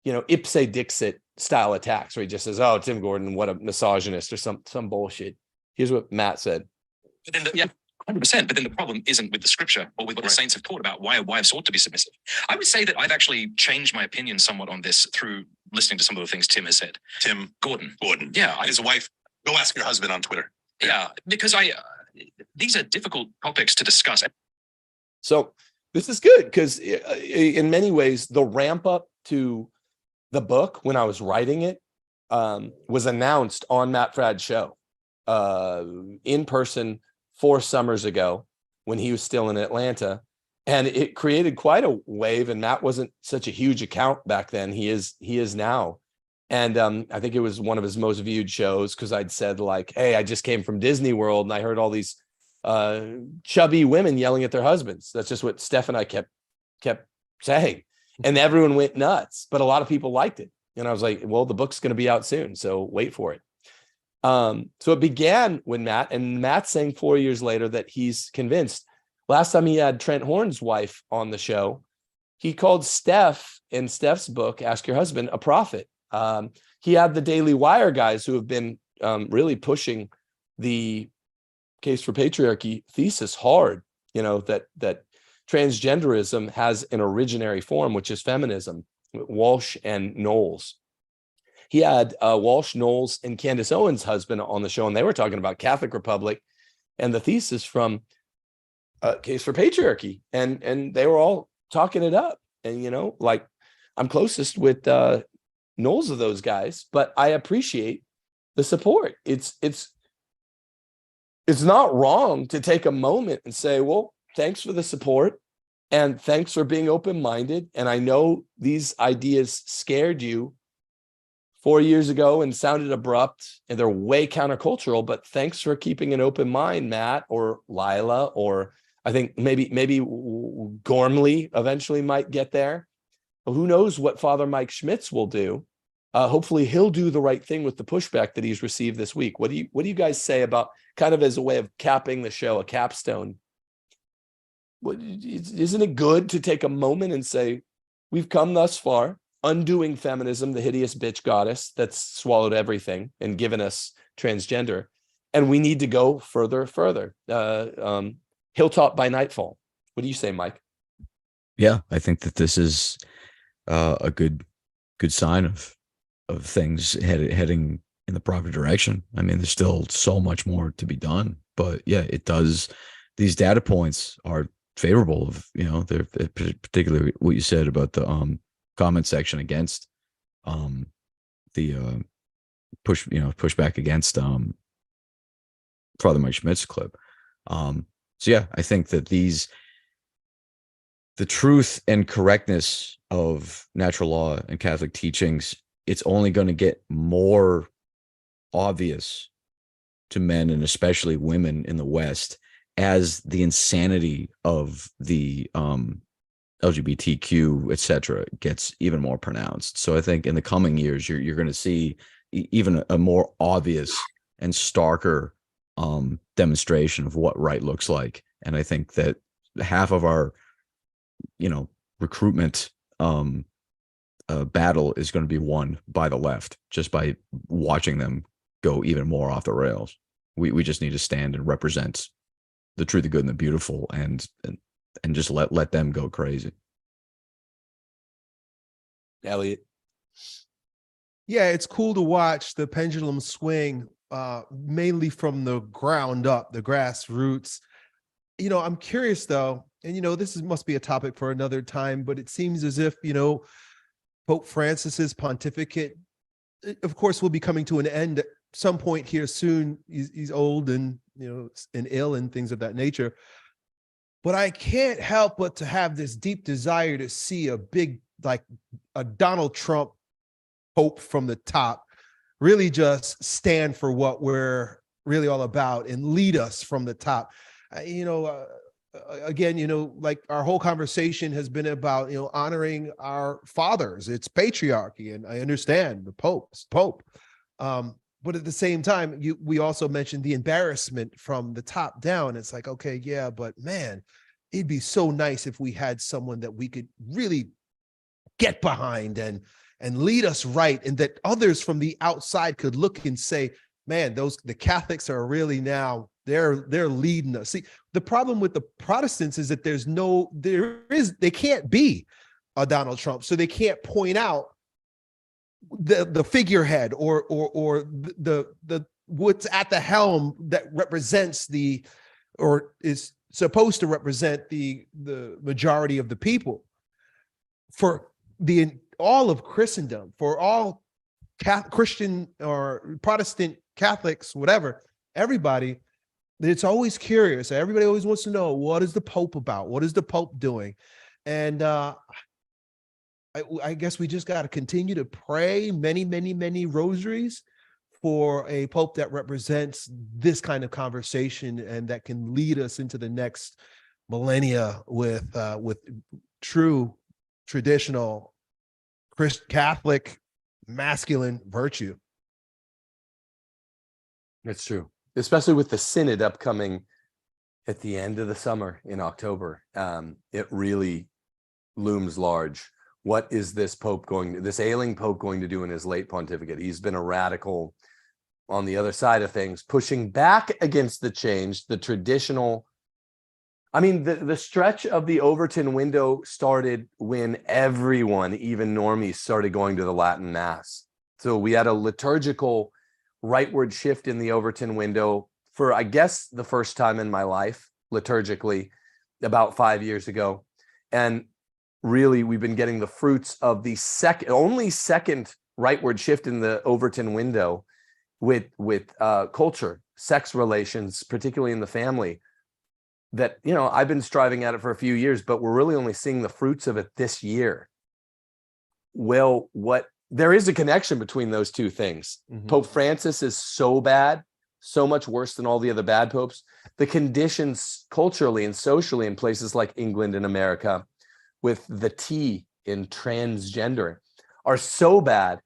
ipse dixit style attacks, where he just says, "Oh, Tim Gordon, what a misogynist," or some bullshit. Here's what Matt said. But then, 100%. But then the problem isn't with the scripture or with what the saints have taught about why wives ought to be submissive. I would say that I've actually changed my opinion somewhat on this through listening to some of the things Tim has said. Tim Gordon. Yeah. His wife. Go ask your husband on Twitter. Yeah, because these are difficult topics to discuss. So this is good because in many ways, the ramp up to the book when I was writing it was announced on Matt Fradd's show in person 4 summers ago when he was still in Atlanta, and it created quite a wave. And Matt wasn't such a huge account back then. He is now. And I think it was one of his most viewed shows because I'd said like, "Hey, I just came from Disney World and I heard all these chubby women yelling at their husbands." That's just what Steph and I kept saying. And everyone went nuts, but a lot of people liked it. And I was like, well, the book's going to be out soon, so wait for it. So it began with Matt, and Matt's saying 4 years later that he's convinced. Last time he had Trent Horn's wife on the show, he called Steph in Steph's book, Ask Your Husband, a prophet. He had the Daily Wire guys who have been really pushing the Case for Patriarchy thesis hard, that transgenderism has an originary form, which is feminism, Walsh and Knowles. He had Walsh, Knowles, and Candace Owens' husband on the show, and they were talking about Catholic Republic and the thesis from Case for Patriarchy, and they were all talking it up. And like I'm closest with Knowles of those guys, but I appreciate the support. It's not wrong to take a moment and say, well, thanks for the support and thanks for being open-minded. And I know these ideas scared you 4 years ago and sounded abrupt and they're way countercultural, but thanks for keeping an open mind, Matt or Lila, or I think maybe Gormley eventually might get there. But who knows what Father Mike Schmitz will do. Hopefully he'll do the right thing with the pushback that he's received this week. What do you guys say about, kind of as a way of capping the show, a capstone? Isn't it good to take a moment and say, we've come thus far. undoing feminism, the hideous bitch goddess that's swallowed everything and given us transgender. And we need to go further. Hilltop by nightfall. What do you say, Mike? Yeah, I think that this is a good sign of things heading in the proper direction. I mean, there's still so much more to be done, but yeah, it does. These data points are favorable of, they're particularly what you said about the comment section against the pushback against Father Mike Schmidt's clip. So yeah, I think that the truth and correctness of natural law and Catholic teachings, it's only going to get more obvious to men and especially women in the West as the insanity of the LGBTQ, etc., gets even more pronounced. So I think in the coming years, you're going to see even a more obvious and starker demonstration of what right looks like. And I think that half of our, recruitment battle is going to be won by the left just by watching them go even more off the rails. We just need to stand and represent the true, the good, and the beautiful, and just let them go crazy. Elliot. Yeah, it's cool to watch the pendulum swing, mainly from the ground up, the grassroots. I'm curious though, and this must be a topic for another time, but it seems as if, Pope Francis's pontificate, of course, will be coming to an end at some point here soon. He's old and, and ill and things of that nature. But I can't help but to have this deep desire to see a big, like a Donald Trump Pope from the top, really just stand for what we're really all about and lead us from the top. Again, like our whole conversation has been about, honoring our fathers. It's patriarchy, and I understand the Pope. But at the same time, we also mentioned the embarrassment from the top down. It's like, okay, yeah, but man, it'd be so nice if we had someone that we could really get behind and lead us right, and that others from the outside could look and say, man, the Catholics are really now, they're leading us. See, the problem with the Protestants is that they can't be a Donald Trump, so they can't point out the figurehead or the what's at the helm that represents or is supposed to represent the majority of the people. For all of Christendom, for all Christian or Protestant Catholics, whatever, everybody, it's always curious. Everybody always wants to know, what is the Pope about? What is the Pope doing? And I guess we just got to continue to pray many, many, many rosaries for a Pope that represents this kind of conversation and that can lead us into the next millennia with true traditional Catholic masculine virtue. That's true, especially with the synod upcoming at the end of the summer in October. It really looms large. What is this ailing Pope going to do in his late pontificate? He's been a radical on the other side of things, pushing back against the change, the traditional. I mean, the stretch of the Overton window started when everyone, even normies, started going to the Latin Mass. So we had a liturgical rightward shift in the Overton window for, I guess, the first time in my life, liturgically, about 5 years ago. And really, we've been getting the fruits of the only second rightward shift in the Overton window with culture, sex relations, particularly in the family, that, I've been striving at it for a few years, but we're really only seeing the fruits of it this year. Well, there is a connection between those two things. Mm-hmm. Pope Francis is so bad, so much worse than all the other bad popes. The conditions culturally and socially in places like England and America with the T in transgender are so bad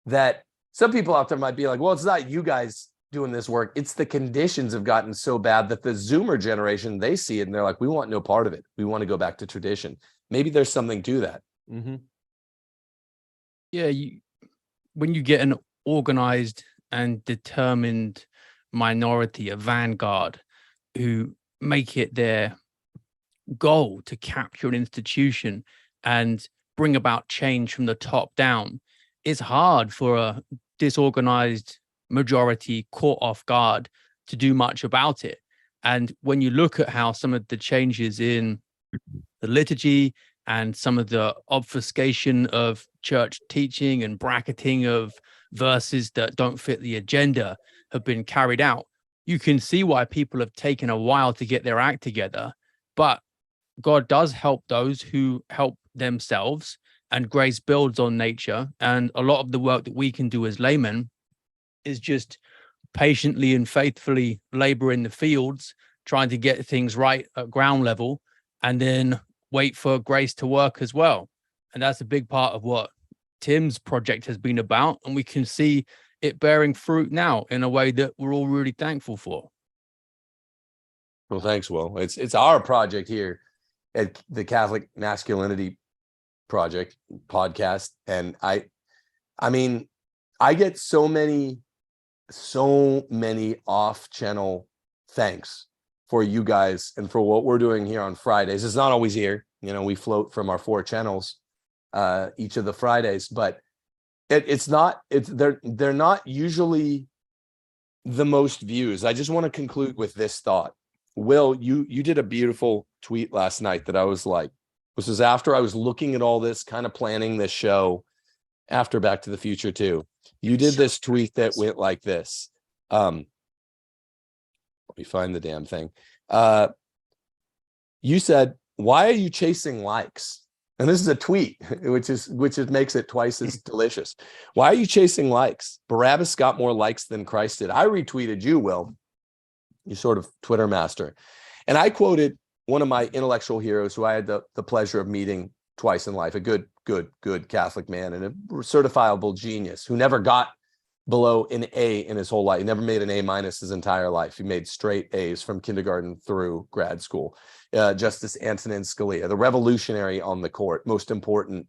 that some people out there might be like, well, it's not you guys doing this work. It's the conditions have gotten so bad that the Zoomer generation, they see it and they're like, we want no part of it. We want to go back to tradition. Maybe there's something to that. Mm-hmm. Yeah, when you get an organized and determined minority, a vanguard, who make it their goal to capture an institution and bring about change from the top down, it's hard for a disorganized majority caught off guard to do much about it. And when you look at how some of the changes in the liturgy and some of the obfuscation of church teaching and bracketing of verses that don't fit the agenda have been carried out, you can see why people have taken a while to get their act together. But God does help those who help themselves, and grace builds on nature. And a lot of the work that we can do as laymen is just patiently and faithfully labor in the fields, trying to get things right at ground level, and then wait for grace to work as well. And that's a big part of what Tim's project has been about. And we can see it bearing fruit now in a way that we're all really thankful for. Well, thanks, Will. It's our project here at the Catholic Masculinity Project podcast. And I mean, I get so many off-channel thanks for you guys and for what we're doing here on Fridays. It's not always here. You know, we float from our 4 channels each of the Fridays, but they're not usually the most views. I just want to conclude with this thought. Will, you did a beautiful tweet last night that I was like, this was after I was looking at all this, kind of planning this show after Back to the Future too. You did this tweet that went like this. Let me find the damn thing. You said, "Why are you chasing likes?" And this is a tweet, which makes it twice as delicious. "Why are you chasing likes? Barabbas got more likes than Christ did." I retweeted you, Will. You sort of Twitter master. And I quoted one of my intellectual heroes who I had the pleasure of meeting twice in life, a good Catholic man and a certifiable genius who never got below an A in his whole life. He never made an A- his entire life. He made straight A's from kindergarten through grad school. Justice Antonin Scalia, the revolutionary on the court, most important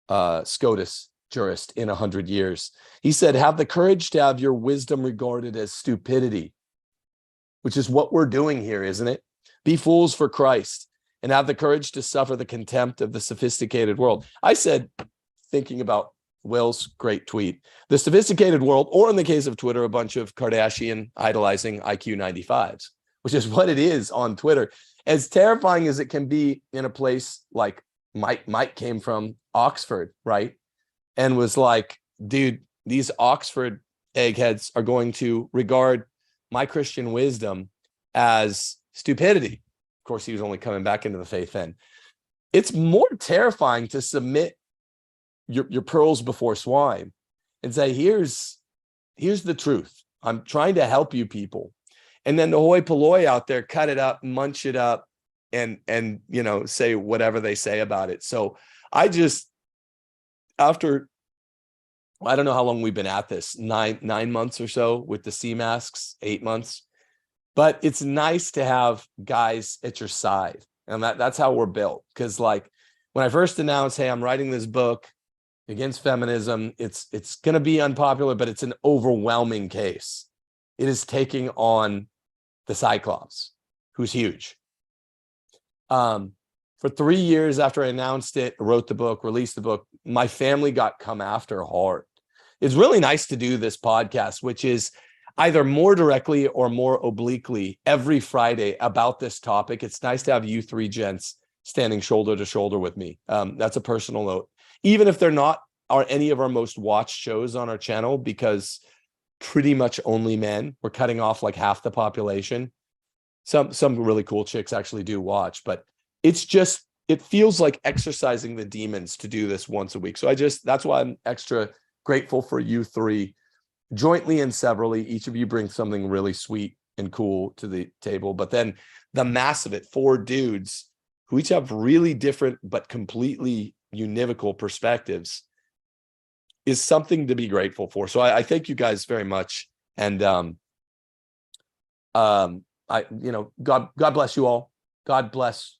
SCOTUS jurist in 100 years. He said, "Have the courage to have your wisdom regarded as stupidity," which is what we're doing here, isn't it? "Be fools for Christ and have the courage to suffer the contempt of the sophisticated world." I said, thinking about Will's great tweet, the sophisticated world, or in the case of Twitter, a bunch of Kardashian idolizing IQ 95s, which is what it is on Twitter. As terrifying as it can be in a place like Mike came from Oxford, right? And was like, dude, these Oxford eggheads are going to regard my Christian wisdom as stupidity. Of course, he was only coming back into the faith then. It's more terrifying to submit your pearls before swine and say, here's the truth. I'm trying to help you people. And then the hoi polloi out there cut it up, munch it up, and you know, say whatever they say about it. So I just, after, I don't know how long we've been at this, nine months or so with the C masks, 8 months, but it's nice to have guys at your side. And that's how we're built. Because like when I first announced, hey, I'm writing this book against feminism, it's going to be unpopular, but it's an overwhelming case. It is taking on the Cyclops, who's huge. For 3 years after I announced it, wrote the book, released the book, my family got come after hard. It's really nice to do this podcast, which is either more directly or more obliquely every Friday about this topic. It's nice to have you 3 gents standing shoulder to shoulder with me. That's a personal note. Even if they're not any of our most watched shows on our channel, because pretty much only men, we're cutting off like half the population. Some really cool chicks actually do watch, but it's just, it feels like exercising the demons to do this once a week. So that's why I'm extra grateful for you 3, jointly and severally. Each of you brings something really sweet and cool to the table, but then the mass of it, 4 dudes who each have really different but completely univocal perspectives, is something to be grateful for. So I thank you guys very much. And God bless you all. God bless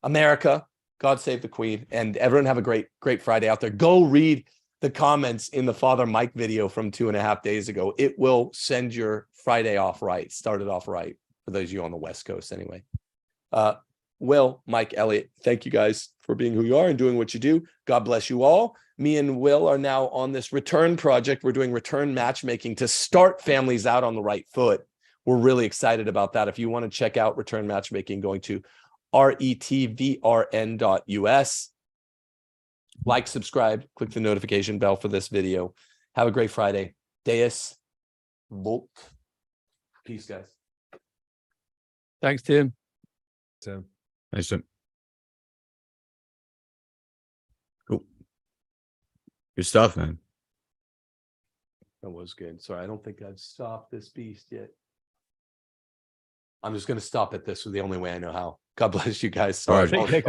America. God save the Queen, and everyone have a great Friday out there. Go read the comments in the Father Mike video from 2.5 days ago. It will send your Friday off right. Start it off right for those of you on the West Coast anyway. Will, Mike, Elliot, thank you guys for being who you are and doing what you do. God bless you all. Me and Will are now on this return project. We're doing return matchmaking to start families out on the right foot. We're really excited about that. If you want to check out return matchmaking, going to retrvrn.us. Like, subscribe, click the notification bell for this video. Have a great Friday. Deus Vult. Peace, guys. Thanks, Tim. So. Nice, Tim. Cool. Good stuff, man. That was good. Sorry, I don't think I've stopped this beast yet. I'm just going to stop at this the only way I know how. God bless you guys. Sorry. All right.